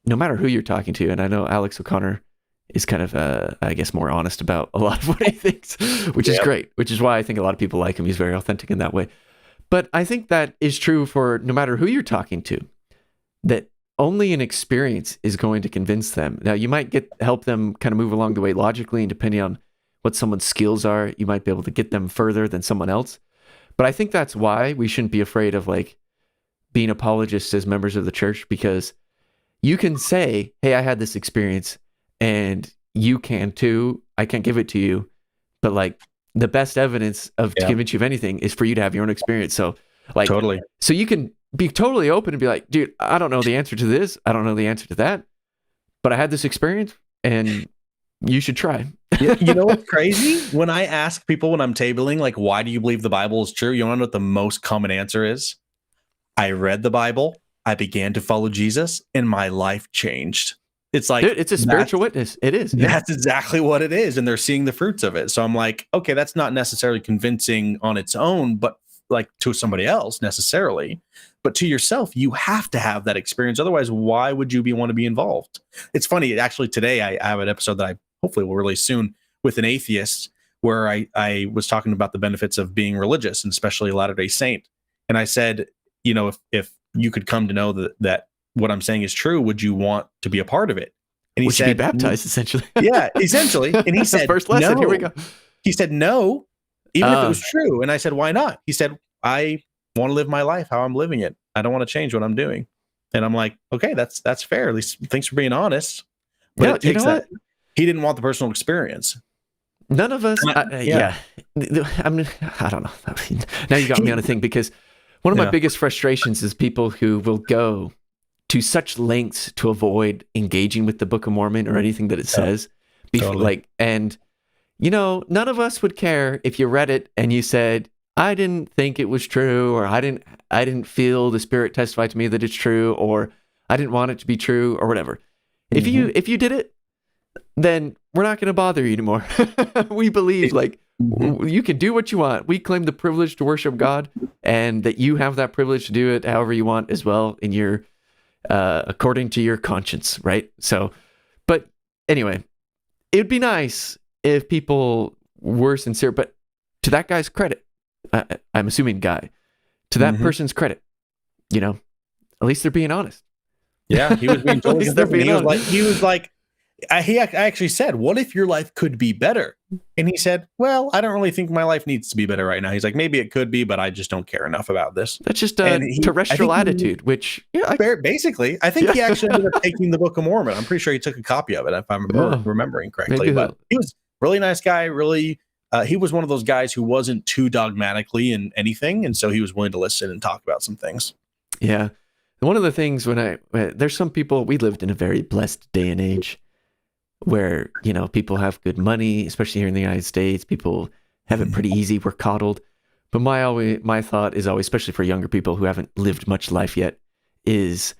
no matter who you're talking to, and I know Alex O'Connor is kind of, I guess, more honest about a lot of what he thinks, which is great, which is why I think a lot of people like him. He's very authentic in that way. But I think that is true for no matter who you're talking to, that only an experience is going to convince them. Now, you might help them kind of move along the way logically, and depending on what someone's skills are, you might be able to get them further than someone else. But I think that's why we shouldn't be afraid of like being apologists as members of the church, because you can say, hey, I had this experience and you can too. I can't give it to you, but like the best evidence to convince you of anything is for you to have your own experience. So like, Totally. So you can be totally open and be like, dude, I don't know the answer to this. I don't know the answer to that, but I had this experience and you should try. You know what's crazy? When I ask people when I'm tabling, like, why do you believe the Bible is true? You want to know what the most common answer is? I read the Bible, I began to follow Jesus, and my life changed. It's like, dude, it's a spiritual witness. It is. Yeah. That's exactly what it is. And they're seeing the fruits of it. So I'm like, okay, that's not necessarily convincing on its own, but like to somebody else necessarily, but to yourself, you have to have that experience. Otherwise, why would you want to be involved? It's funny. Actually, today I have an episode that I hopefully will release soon with an atheist where I was talking about the benefits of being religious, and especially a Latter-day Saint. And I said, you know, if you could come to know that what I'm saying is true, would you want to be a part of it? And he said, be baptized, essentially. Yeah, essentially. And he said, first lesson, no. Here we go. He said, no, even if it was true. And I said, why not? He said, I want to live my life how I'm living it. I don't want to change what I'm doing. And I'm like, okay, that's fair. At least thanks for being honest. But it takes that. He didn't want the personal experience. None of us. I mean, I don't know. Now you got me on a thing, because one of my biggest frustrations is people who will go to such lengths to avoid engaging with the Book of Mormon or anything that it says. And you know, none of us would care if you read it and you said, I didn't think it was true, or I didn't feel the Spirit testify to me that it's true, or I didn't want it to be true, or whatever. If you did it, then we're not going to bother you anymore. We believe you can do what you want. We claim the privilege to worship God, and that you have that privilege to do it however you want as well, in your according to your conscience, right? So, but anyway, it would be nice if people were sincere, but to that guy's credit, I'm assuming guy, to that person's credit, you know, at least they're being honest. Yeah, he was being totally he was like, I actually said, what if your life could be better? And he said, well, I don't really think my life needs to be better right now. He's like, maybe it could be, but I just don't care enough about this. That's just a terrestrial attitude, which basically, I think he actually ended up taking the Book of Mormon. I'm pretty sure he took a copy of it, if I'm remembering correctly. But he was a really nice guy. Really, he was one of those guys who wasn't too dogmatically in anything, and so he was willing to listen and talk about some things. Yeah. One of the things there's some people, we lived in a very blessed day and age where, you know, people have good money, especially here in the United States. People have it pretty easy. We're coddled. But my thought is always, especially for younger people who haven't lived much life yet, is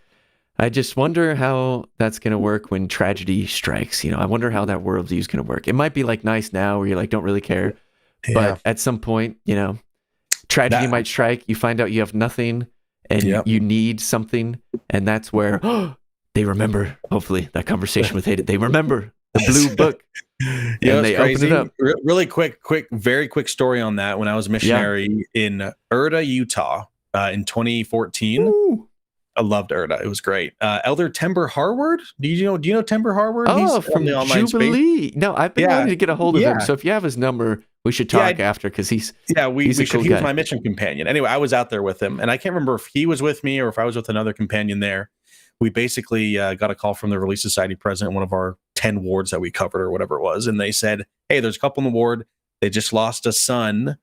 I just wonder how that's going to work when tragedy strikes. You know, I wonder how that worldview is going to work. It might be like nice now where you're like, don't really care. Yeah. But at some point, you know, tragedy might strike. You find out you have nothing and you need something. And that's where they remember, hopefully, that conversation with Hayden. They remember the blue book. And they open it up. Really very quick story on that. When I was a missionary in Erda, Utah, in 2014. Ooh. I loved Erda. It was great. Elder Timber Harward. Do you know Timber Harward? Oh, he's from the online Jubilee. Space. No, I've been wanting to get a hold of him. So if you have his number, we should talk after, because he's we should. He was my mission companion. Anyway, I was out there with him, and I can't remember if he was with me or if I was with another companion there. We basically got a call from the Relief Society president, one of our 10 wards that we covered or whatever it was, and they said, "Hey, there's a couple in the ward. They just lost a son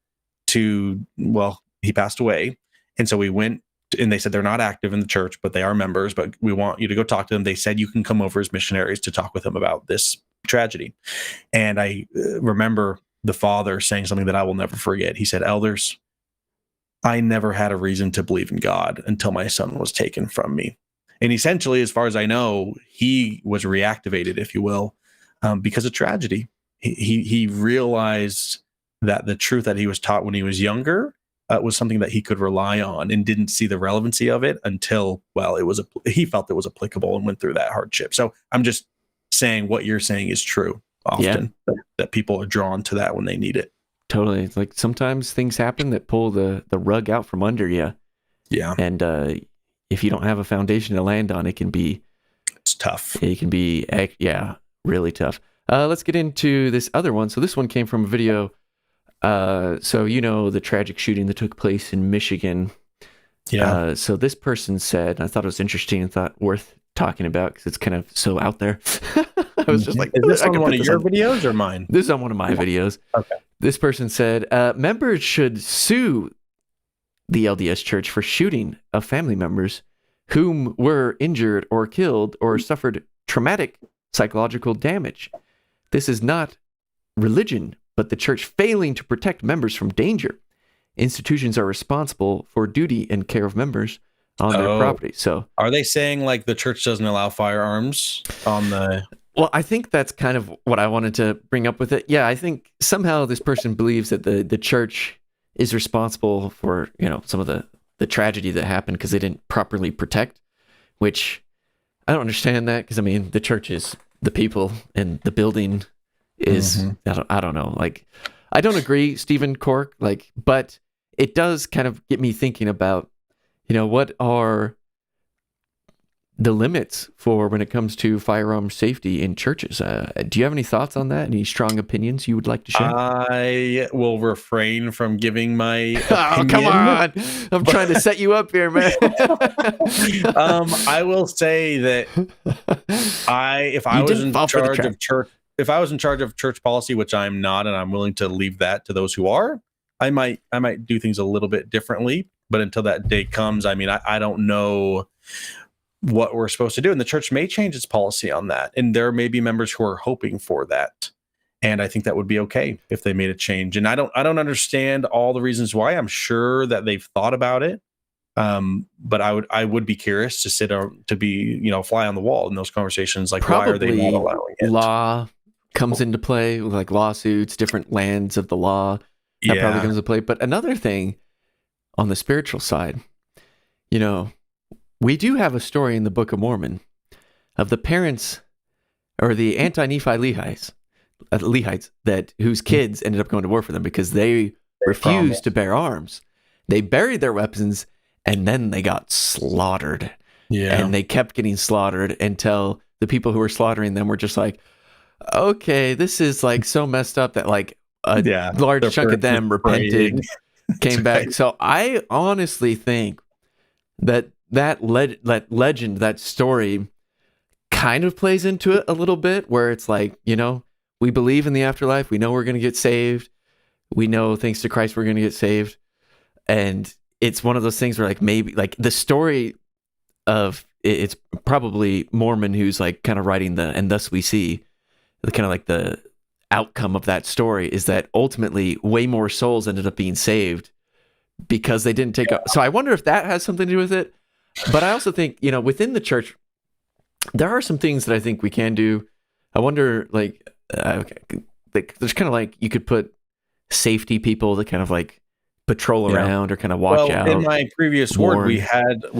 he passed away," and so we went. And they said they're not active in the church, but they are members. But we want you to go talk to them. They said you can come over as missionaries to talk with them about this tragedy. And I remember the father saying something that I will never forget. He said, "Elders, I never had a reason to believe in God until my son was taken from me." And essentially, as far as I know, he was reactivated, if you will. because of tragedy. He realized that the truth that he was taught when he was younger was something that he could rely on, and didn't see the relevancy of it until, well, he felt it was applicable and went through that hardship. So I'm just saying what you're saying is true often, that people are drawn to that when they need it. Totally. Like sometimes things happen that pull the rug out from under you. Yeah. And if you don't have a foundation to land on, it's tough. It can be, really tough. Let's get into this other one. So this one came from a video. So the tragic shooting that took place in Michigan. Yeah. So this person said, I thought it was interesting and thought worth talking about because it's kind of so out there. I was just like, is this on one of your videos or mine? This is on one of my videos. Okay. This person said, members should sue the LDS Church for shooting of family members whom were injured or killed or suffered traumatic psychological damage. This is not religion, but the church failing to protect members from danger. Institutions are responsible for duty and care of members on their property. So, are they saying like the church doesn't allow firearms on the? Well, I think that's kind of what I wanted to bring up with it. Yeah, I think somehow this person believes that the church is responsible for some of the tragedy that happened because they didn't properly protect. Which I don't understand that, because I mean the church is the people and the building is I don't know. Like, I don't agree, Stephen Cork. Like, but it does kind of get me thinking about what are the limits for when it comes to firearm safety in churches. Do you have any thoughts on that? Any strong opinions you would like to share? I will refrain from giving my opinion. Oh, come on. I'm trying to set you up here, man. I will say that if I was in charge of church policy, which I'm not, and I'm willing to leave that to those who are, I might do things a little bit differently. But until that day comes, I mean, I don't know what we're supposed to do, and the church may change its policy on that, and there may be members who are hoping for that, and I think that would be okay if they made a change. And I don't understand all the reasons why. I'm sure that they've thought about it, but I would be curious to to be fly on the wall in those conversations. Like, probably, why are they not allowing it? Law comes into play, like lawsuits, different lands of the law. That probably comes into play. But another thing on the spiritual side, we do have a story in the Book of Mormon of the parents or the anti-Nephi Lehites whose kids ended up going to war for them because they refused to bear arms. They buried their weapons and then they got slaughtered. Yeah. And they kept getting slaughtered until the people who were slaughtering them were just like, okay, this is like so messed up that like a large chunk of them repented, came back. So I honestly think that legend, that story kind of plays into it a little bit, where it's like, we believe in the afterlife. We know we're going to get saved. We know thanks to Christ, we're going to get saved. And it's one of those things where like, maybe like the story of it's probably Mormon who's like kind of writing and thus we see the kind of like the outcome of that story is that ultimately way more souls ended up being saved because they didn't take up. So I wonder if that has something to do with it. But I also think, within the church, there are some things that I think we can do. I wonder, like there's kind of like you could put safety people to kind of like patrol around or kind of watch out. In my previous ward, we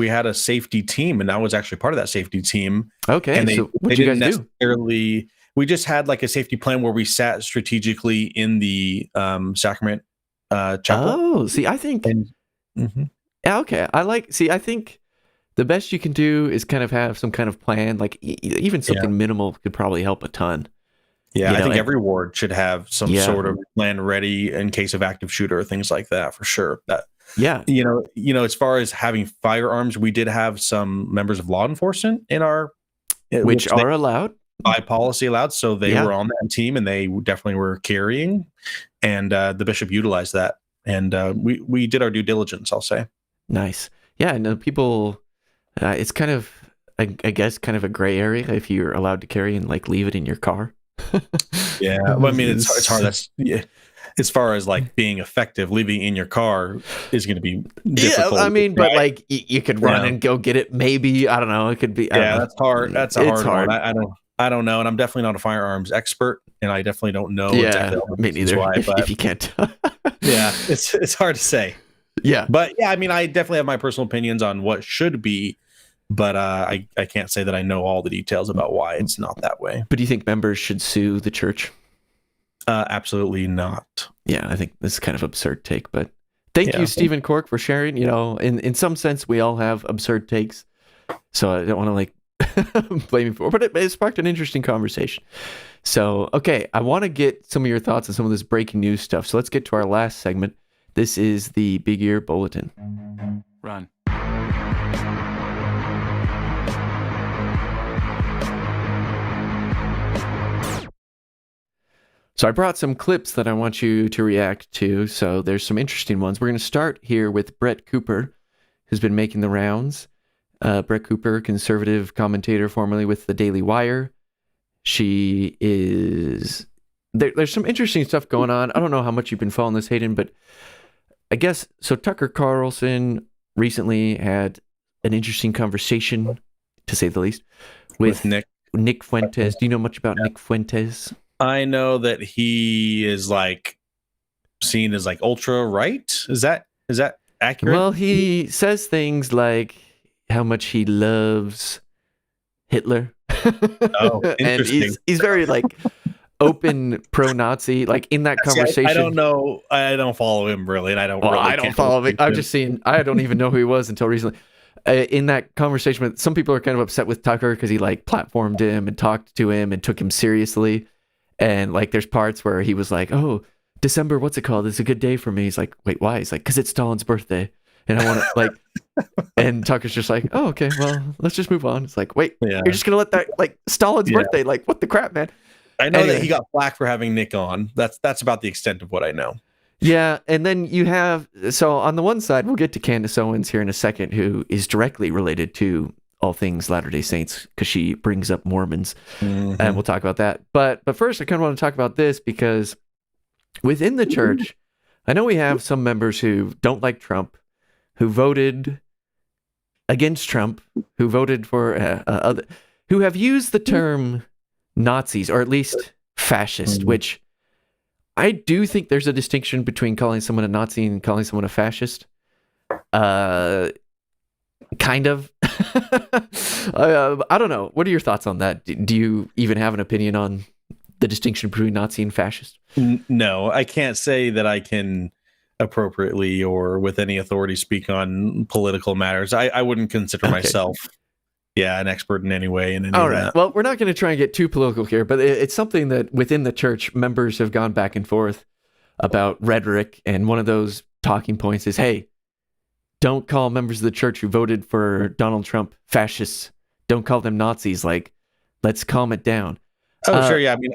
had a safety team, and I was actually part of that safety team. Okay, and so what did you guys do? We just had like a safety plan where we sat strategically in the sacrament chapel. Oh, see, I think. Okay, I think the best you can do is kind of have some kind of plan, like even something minimal could probably help a ton. Yeah, I think every ward should have some sort of plan ready in case of active shooter or things like that, for sure. As far as having firearms, we did have some members of law enforcement in our, which are allowed by policy allowed. So they were on that team and they definitely were carrying, and the bishop utilized that, and we did our due diligence, I'll say. Nice. Yeah, no, people. It's kind of, I guess, kind of a gray area if you're allowed to carry and like leave it in your car. Well, I mean, it's hard. That's as far as like being effective, leaving in your car is going to be difficult. Yeah, I mean, but like you could run and go get it. Maybe, I don't know. It could be. That's hard. That's a hard one. I don't. I don't know, and I'm definitely not a firearms expert, and I definitely don't know exactly all the me reasons neither. why, If you can't. yeah, it's hard to say. Yeah. But yeah, I mean, I definitely have my personal opinions on what should be, but I can't say that I know all the details about why it's not that way. But do you think members should sue the church? Absolutely not. Yeah, I think this is kind of absurd take, but thank Yeah. you, Stephen Cork, for sharing. You know, in some sense, we all have absurd takes, so I don't want to like blame you for it, but it sparked an interesting conversation. So, okay, I want to get some of your thoughts on some of this breaking news stuff. So let's get to our last segment. This is the Big Ear Bulletin. Run. So I brought some clips that I want you to react to. So there's some interesting ones. We're going to start here with Brett Cooper, who's been making the rounds. Brett Cooper, conservative commentator formerly with the Daily Wire. She is... There's some interesting stuff going on. I don't know how much you've been following this, Hayden, but I guess... So Tucker Carlson recently had an interesting conversation, to say the least, with Nick Fuentes. Do you know much about Nick Fuentes? I know that he is like seen as like ultra right. Is that accurate? Well, he says things like how much he loves Hitler. Oh, interesting. And he's very like open pro-Nazi. Like in that conversation, I don't know. I don't follow him really, and I don't. Well, really I don't follow him. I've just seen. I don't even know who he was until recently. In that conversation, with some people are kind of upset with Tucker because he like platformed him and talked to him and took him seriously. And like, there's parts where he was like, "Oh, December, what's it called? It's a good day for me." He's like, "Wait, why?" He's like, "Because it's Stalin's birthday, and I want to like." And Tucker's just like, "Oh, okay, well, let's just move on." It's like, wait, you're just gonna let that like Stalin's birthday? Like, what the crap, man? I know that he got flack for having Nick on. That's about the extent of what I know. Yeah, and then you have, so on the one side, we'll get to Candace Owens here in a second, who is directly related to all things Latter-day Saints because she brings up Mormons, and we'll talk about that. But first, I kind of want to talk about this because within the church, I know we have some members who don't like Trump, who voted against Trump, who voted for other, who have used the term Nazis, or at least fascist, which I do think there's a distinction between calling someone a Nazi and calling someone a fascist. Kind of. I don't know. What are your thoughts on that? Do you even have an opinion on the distinction between Nazi and fascist? No, I can't say that I can appropriately or with any authority speak on political matters. I wouldn't consider myself an expert in any way in any All of right. that. Well, we're not going to try and get too political here, but it's something that within the church, members have gone back and forth about rhetoric, and one of those talking points is, hey, don't call members of the church who voted for Donald Trump fascists. Don't call them Nazis. Like, let's calm it down. Oh, sure. Yeah. I mean,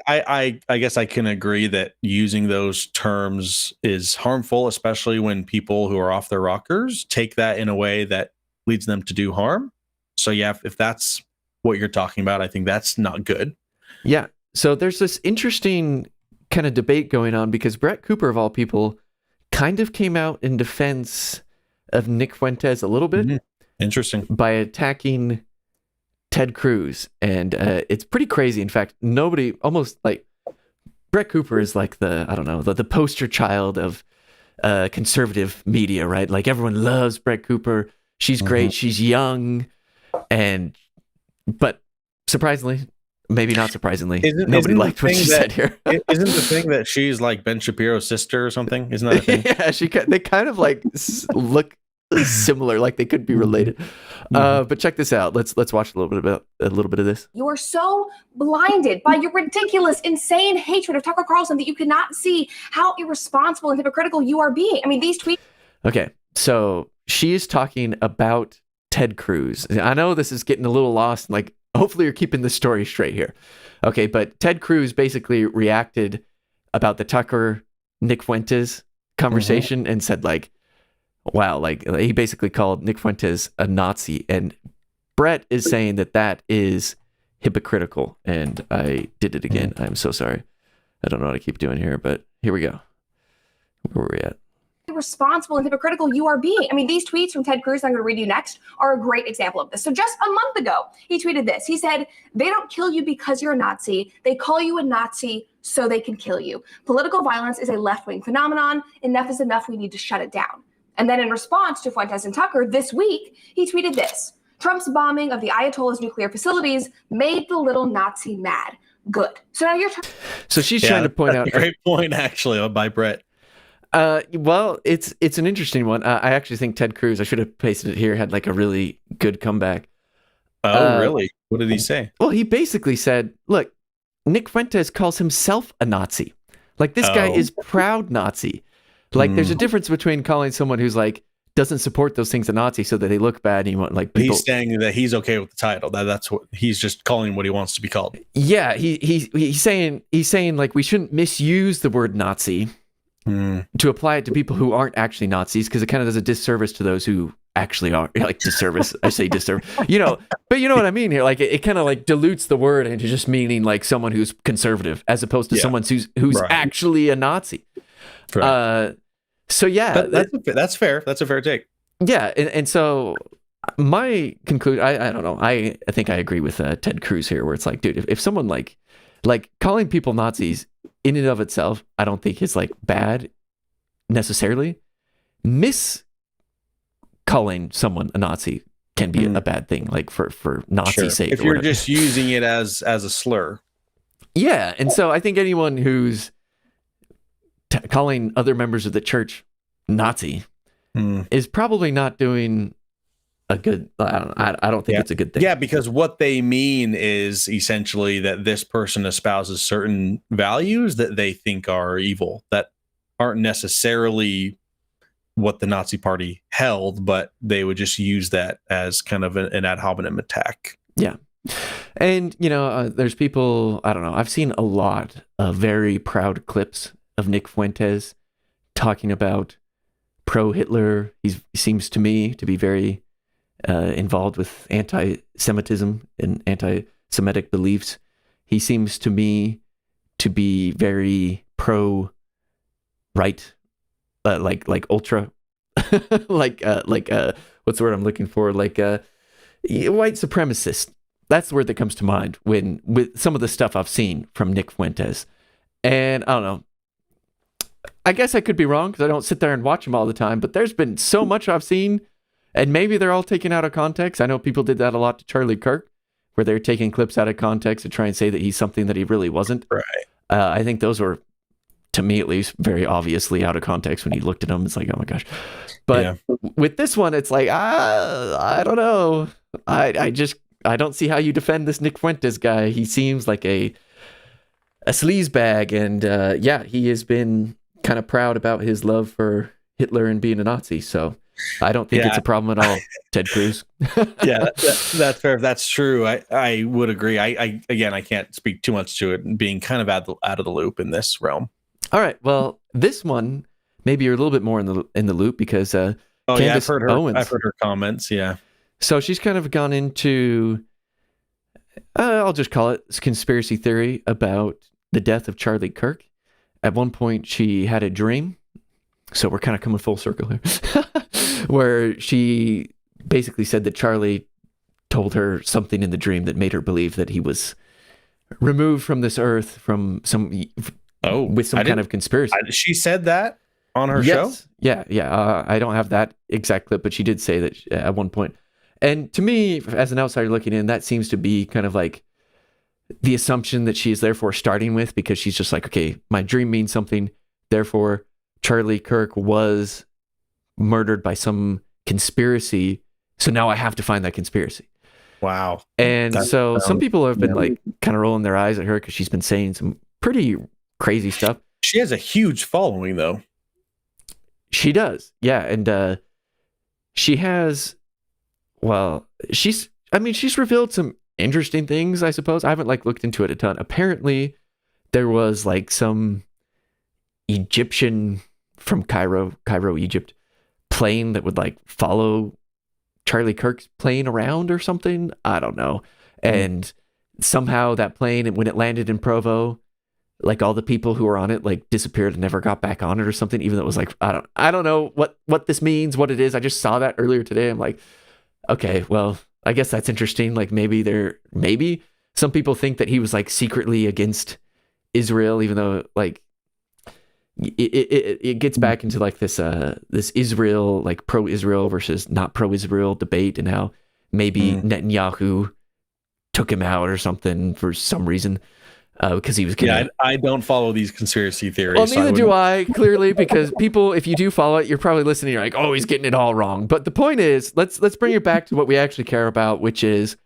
I guess I can agree that using those terms is harmful, especially when people who are off their rockers take that in a way that leads them to do harm. So yeah, if that's what you're talking about, I think that's not good. Yeah. So there's this interesting kind of debate going on because Brett Cooper, of all people, kind of came out in defense of Nick Fuentes a little bit. Mm-hmm. Interesting. By attacking Ted Cruz. And it's pretty crazy. In fact, nobody, almost like, Brett Cooper is like the poster child of conservative media, right? Like, everyone loves Brett Cooper. She's great. She's young. But surprisingly, maybe not surprisingly, nobody liked what she said here. Isn't the thing that she's like Ben Shapiro's sister or something? Isn't that a thing? Yeah, they kind of like look similar, like they could be related. But check this out. Let's watch a little bit of this. You are so blinded by your ridiculous, insane hatred of Tucker Carlson that you cannot see how irresponsible and hypocritical you are being. I mean, these tweets. Okay, so she is talking about Ted Cruz. I know this is getting a little lost. Like, hopefully you're keeping the story straight here. Okay, but Ted Cruz basically reacted about the Tucker Nick Fuentes conversation and said like, wow, like he basically called Nick Fuentes a Nazi. And Brett is saying that is hypocritical. And I did it again. I'm so sorry. I don't know what I keep doing here, but here we go. Where are we at? irresponsible and hypocritical you are being. I mean, these tweets from Ted Cruz I'm going to read you next are a great example of this. So just a month ago, he tweeted this. He said, "They don't kill you because you're a Nazi. They call you a Nazi so they can kill you. Political violence is a left-wing phenomenon. Enough is enough. We need to shut it down." And then in response to Fuentes and Tucker this week, he tweeted this: "Trump's bombing of the Ayatollah's nuclear facilities made the little Nazi mad. Good." So now you're So she's trying to point out. Great point, actually, by Brett. Well, it's an interesting one. I actually think Ted Cruz, I should have pasted it here, had like a really good comeback. Oh, really? What did he say? Well, he basically said, look, Nick Fuentes calls himself a Nazi. Like, this guy is proud Nazi. Like, there's a difference between calling someone who's like, doesn't support those things a Nazi so that they look bad and you want like people. He's saying that he's okay with the title. That's what he's just calling what he wants to be called. Yeah, he's saying like we shouldn't misuse the word Nazi to apply it to people who aren't actually Nazis, because it kind of does a disservice to those who actually are. Like, disservice, I say disservice, but you know what I mean here. Like, it kind of like dilutes the word into just meaning like someone who's conservative as opposed to someone who's right. Actually a Nazi. Right. So yeah, but that's fair. That's a fair take. Yeah, and so my conclusion, I don't know. I think I agree with Ted Cruz here, where it's like, dude, if someone like calling people Nazis in and of itself, I don't think is like bad necessarily. Calling someone a Nazi can be a bad thing, like for Nazi sake. If you're just using it as a slur. Yeah, and so I think anyone who's calling other members of the church Nazi is probably not doing a good. I don't think it's a good thing. Yeah, because what they mean is essentially that this person espouses certain values that they think are evil, that aren't necessarily what the Nazi Party held, but they would just use that as kind of an ad hominem attack. Yeah. And, there's people, I don't know, I've seen a lot of very proud clips of Nick Fuentes talking about pro-Hitler. He seems to me to be very involved with anti-Semitism and anti-Semitic beliefs. He seems to me to be very pro-right, like ultra, like what's the word I'm looking for? Like white supremacist. That's the word that comes to mind with some of the stuff I've seen from Nick Fuentes. And I don't know. I guess I could be wrong because I don't sit there and watch him all the time, but there's been so much I've seen, and maybe they're all taken out of context. I know people did that a lot to Charlie Kirk, where they're taking clips out of context to try and say that he's something that he really wasn't. Right. I think those were, to me at least, very obviously out of context when you looked at them. It's like, oh my gosh. But with this one, it's like, I don't know. I don't see how you defend this Nick Fuentes guy. He seems like a sleazebag, and he has been kind of proud about his love for Hitler and being a Nazi. So I don't think it's a problem at all, Ted Cruz. That's fair. That's true. I would agree. I can't speak too much to it being kind of out of the loop in this realm. All right. Well, this one, maybe you're a little bit more in the loop because Candace I've heard her. Owens. I've heard her comments. Yeah. So she's kind of gone into, I'll just call it conspiracy theory about the death of Charlie Kirk. At one point, she had a dream. So we're kind of coming full circle here, where she basically said that Charlie told her something in the dream that made her believe that he was removed from this earth with some kind of conspiracy. She said that on her show? Yeah. I don't have that exact clip, but she did say that at one point. And to me, as an outsider looking in, that seems to be kind of like the assumption that she is therefore starting with, because she's just like, okay, my dream means something. Therefore, Charlie Kirk was murdered by some conspiracy. So now I have to find that conspiracy. Wow. And some people have been like kind of rolling their eyes at her because she's been saying some pretty crazy stuff. She has a huge following, though. She does. Yeah. And she has, she's revealed some interesting things, I suppose. I haven't looked into it a ton. Apparently, there was some Egyptian from Cairo, Egypt, plane that would follow Charlie Kirk's plane around or something. I don't know. And somehow that plane, when it landed in Provo, like all the people who were on it like disappeared and never got back on it or something, even though it was like, I don't know what this means, what it is. I just saw that earlier today. I'm like, okay, well, I guess that's interesting. Like maybe some people think that he was like secretly against Israel, even though like it gets back into like this Israel, like pro-Israel versus not pro-Israel debate, and how maybe Netanyahu took him out or something for some reason. Because he was kidding. Yeah, I don't follow these conspiracy theories. Well, neither do I, clearly, because people, if you do follow it, you're probably listening. You're like, oh, he's getting it all wrong. But the point is, let's bring it back to what we actually care about, which is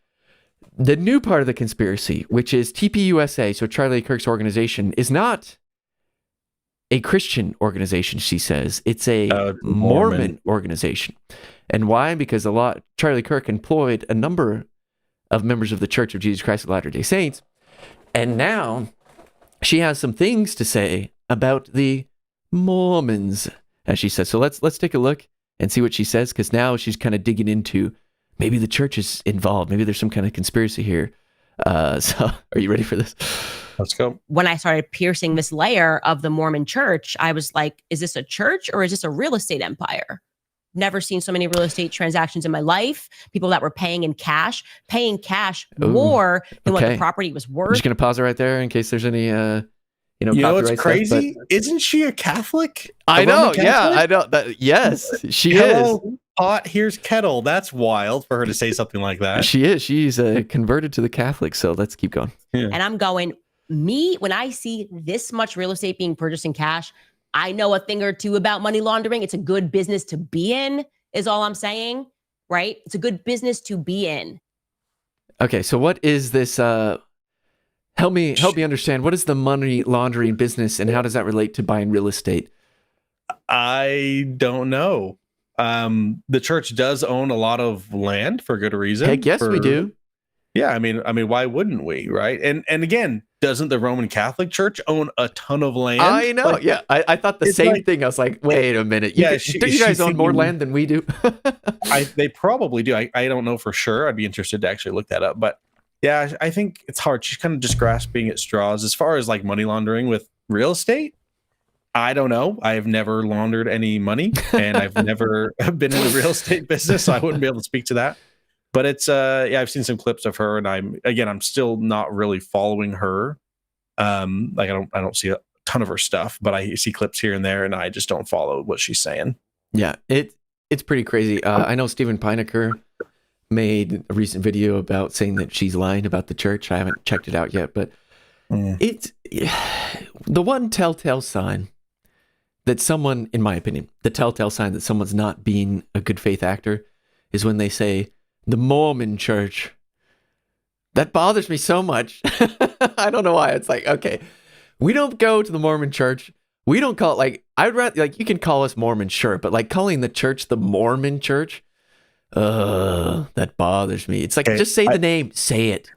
the new part of the conspiracy, which is TPUSA, so Charlie Kirk's organization, is not a Christian organization, she says. It's a Mormon organization. And why? Because Charlie Kirk employed a number of members of the Church of Jesus Christ of Latter-day Saints. And now she has some things to say about the Mormons, as she says. So let's take a look and see what she says, because now she's kind of digging into maybe the church is involved. Maybe there's some kind of conspiracy here. So are you ready for this? Let's go. When I started piercing this layer of the Mormon church, I was like, is this a church or is this a real estate empire? Never seen so many real estate transactions in my life. People that were paying cash more than what the property was worth. I'm just going to pause it right there in case there's any, you know what's crazy? Stuff, Isn't she a Catholic? I know. Yeah, I know. Yes, she is. Pot, here's kettle. That's wild for her to say something like that. She is. She's converted to the Catholic. So let's keep going. Yeah. And I'm going, when I see this much real estate being purchased in cash, I know a thing or two about money laundering. It's a good business to be in, is all I'm saying, right? It's a good business to be in. Okay, so what is this? Help me understand. What is the money laundering business, and how does that relate to buying real estate? I don't know. The church does own a lot of land for good reason. Heck yes, we do. Yeah, I mean, why wouldn't we, right? And again, doesn't the Roman Catholic Church own a ton of land? I know. Like, yeah, I thought the same thing. I was like, wait a minute. Do you guys own more land than we do? They probably do. I don't know for sure. I'd be interested to actually look that up. But yeah, I think it's hard. She's kind of just grasping at straws as far as like money laundering with real estate. I don't know. I've never laundered any money, and I've never been in the real estate business, so I wouldn't be able to speak to that. But it's I've seen some clips of her, and I'm still not really following her. Like I don't see a ton of her stuff, but I see clips here and there, and I just don't follow what she's saying. Yeah, it's pretty crazy. I know Steven Pinecker made a recent video about saying that she's lying about the church. I haven't checked it out yet, but it's the one telltale sign that someone, in my opinion, the telltale sign that someone's not being a good faith actor is when they say the Mormon church. That bothers me so much. I don't know why. It's like, okay, we don't go to the Mormon church. We don't call it like, I'd rather, like, you can call us Mormon, sure, but like calling the church the Mormon church, that bothers me. It's like, just say the name, say it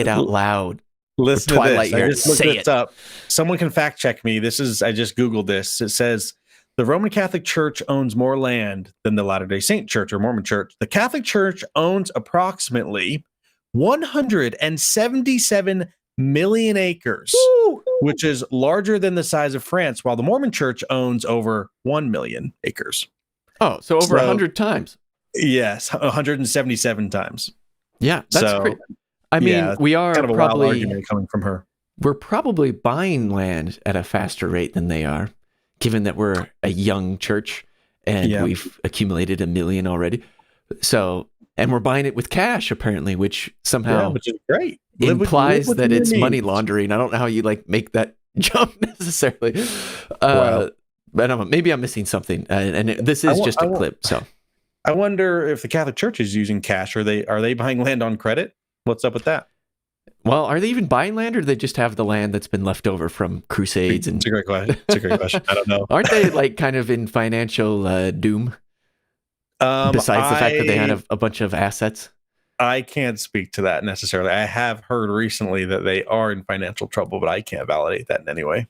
out loud. Listen to this. I just looked this up. Someone can fact check me. I just Googled this. It says the Roman Catholic Church owns more land than the Latter-day Saint Church or Mormon Church. The Catholic Church owns approximately 177 million acres, which is larger than the size of France, while the Mormon Church owns over 1 million acres. Oh, so over 100 times. Yes, 177 times. Yeah, that's great. I mean, we are kind of a probably wild argument coming from her. We're probably buying land at a faster rate than they are, given that we're a young church and we've accumulated 1 million already. So, and we're buying it with cash apparently, which somehow which is great. Implies that it's money laundering. I don't know how you like make that jump necessarily. But maybe I'm missing something. And this is just a clip. So I wonder if the Catholic Church is using cash. Are they buying land on credit? What's up with that? Well, are they even buying land, or do they just have the land that's been left over from crusades? It's a great question. I don't know. Aren't they like kind of in financial doom? Besides the fact that they have a bunch of assets? I can't speak to that necessarily. I have heard recently that they are in financial trouble, but I can't validate that in any way.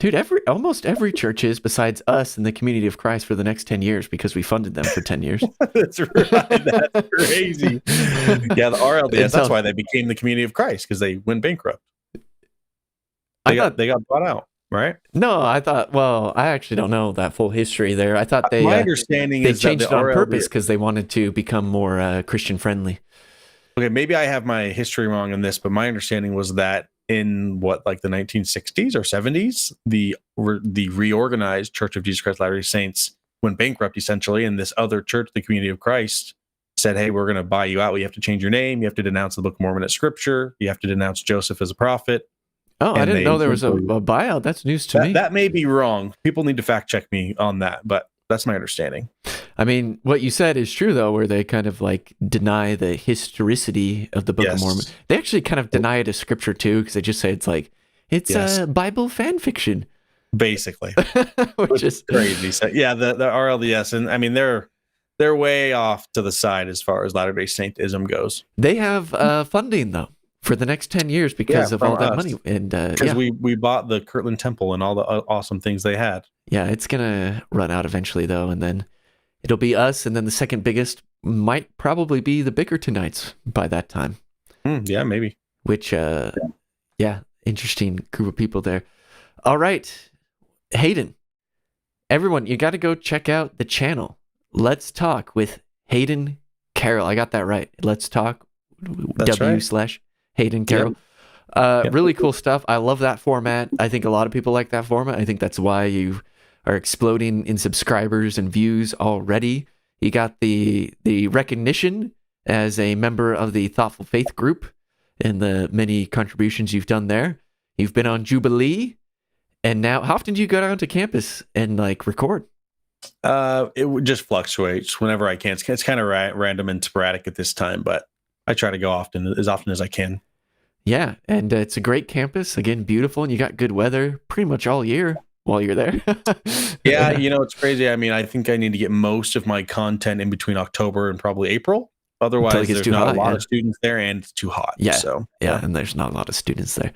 Dude, almost every church is, besides us in the Community of Christ, for the next 10 years because we funded them for 10 years. That's right. That's crazy. Yeah, the RLDS, that's why they became the Community of Christ, because they went bankrupt. They got bought out, right? No, I thought. Well, I actually don't know that full history there. I thought My understanding they is that changed the it on RLDS purpose because they wanted to become more Christian friendly. Okay, maybe I have my history wrong in this, but my understanding was that in like the 1960s or 70s, the reorganized Church of Jesus Christ Latter-day Saints went bankrupt essentially, and this other church, the Community of Christ, said, "Hey, we're going to buy you out. You have to change your name. You have to denounce the Book of Mormon as scripture. You have to denounce Joseph as a prophet." Oh, I And didn't they know there was a essentially- buyout. That's news to me. That may be wrong. People need to fact check me on that, but that's my understanding. I mean, what you said is true, though, where they kind of like deny the historicity of the Book of Yes. Mormon. They actually kind of deny it as scripture, too, because they just say it's like, it's Yes. Bible fan fiction, Basically, which is crazy. So, yeah, the RLDS, and I mean they're way off to the side as far as Latter-day Saintism goes. They have funding, though, for the next 10 years because Yeah, of all from that us. money. And Because we bought the Kirtland Temple and all the awesome things they had. yeah, it's going to run out eventually, though, and then it'll be us, and then the second biggest might probably be the Bickertonites by that time. Yeah, maybe. Which, yeah, interesting group of people there. All right, Hayden, everyone, you got to go check out the channel. Let's Talk with Hayden Carroll. I got that right. Let's Talk, That's W/Hayden Carroll. Really cool stuff. I love that format. I think a lot of people like that format. I think that's why you are exploding in subscribers and views already. You got the recognition as a member of the Thoughtful Faith group and the many contributions you've done there. You've been on Jubilee, and now how often do you go down to campus and like record? It just fluctuates whenever I can. It's kind of random and sporadic at this time, but I try to go as often as I can. Yeah, and it's a great campus. Again, beautiful, and you got good weather pretty much all year while you're there. Yeah, it's crazy. I mean, I think I need to get most of my content in between October and probably April. Otherwise, Until it gets there's too not hot, a lot yeah. of students there, and it's too hot. Yeah, So yeah, and there's not a lot of students there.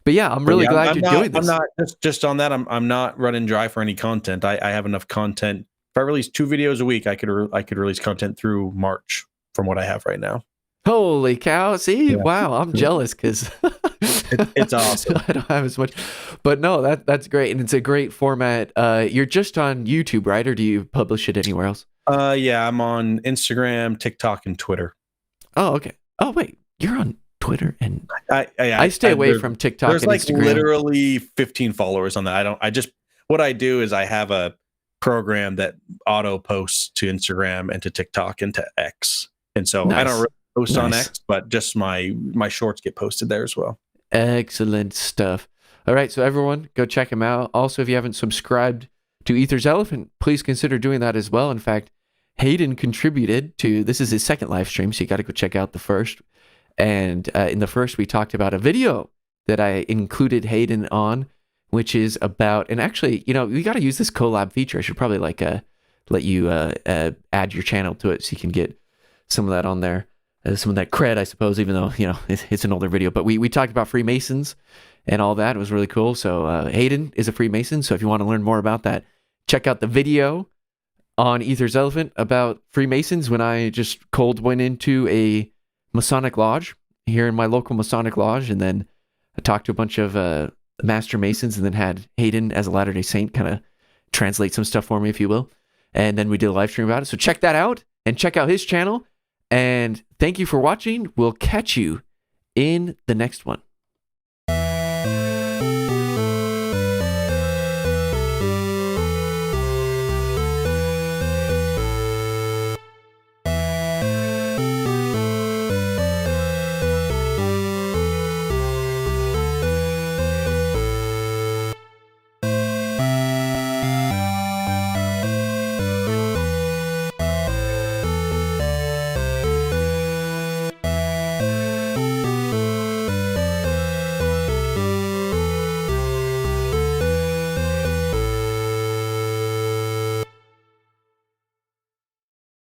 But yeah, I'm really glad you're doing this. I'm not just on that. I'm not running dry for any content. I have enough content. If I release 2 videos a week, I could release content through March from what I have right now. Holy cow! See, Yeah. wow, I'm jealous because It's awesome. I don't have as much, but no, that's great, and it's a great format. You're just on YouTube, right, or do you publish it anywhere else? Yeah, I'm on Instagram, TikTok, and Twitter. Oh, okay. Oh, wait, you're on Twitter, and I I stay away there's- from TikTok There's and like Instagram. literally 15 followers on that. What I do is I have a program that auto posts to Instagram and to TikTok and to X. And so I don't Nice. really post on Nice. X, but just my shorts get posted there as well. Excellent stuff. All right, so everyone, go check him out. Also, if you haven't subscribed to Ether's Elephant, please consider doing that as well. In fact, Hayden contributed to, this is his second live stream, so you got to go check out the first. And in the first, we talked about a video that I included Hayden on, which is about, and actually, we got to use this collab feature. I should probably let you add your channel to it so you can get some of that on there. Some of that cred, I suppose, even though, it's an older video. But we talked about Freemasons and all that. It was really cool. So Hayden is a Freemason. So if you want to learn more about that, check out the video on Ether's Elephant about Freemasons when I just cold went into a Masonic lodge here in my local Masonic lodge. And then I talked to a bunch of Master Masons and then had Hayden as a Latter-day Saint kind of translate some stuff for me, if you will. And then we did a live stream about it. So check that out and check out his channel. And thank you for watching. We'll catch you in the next one.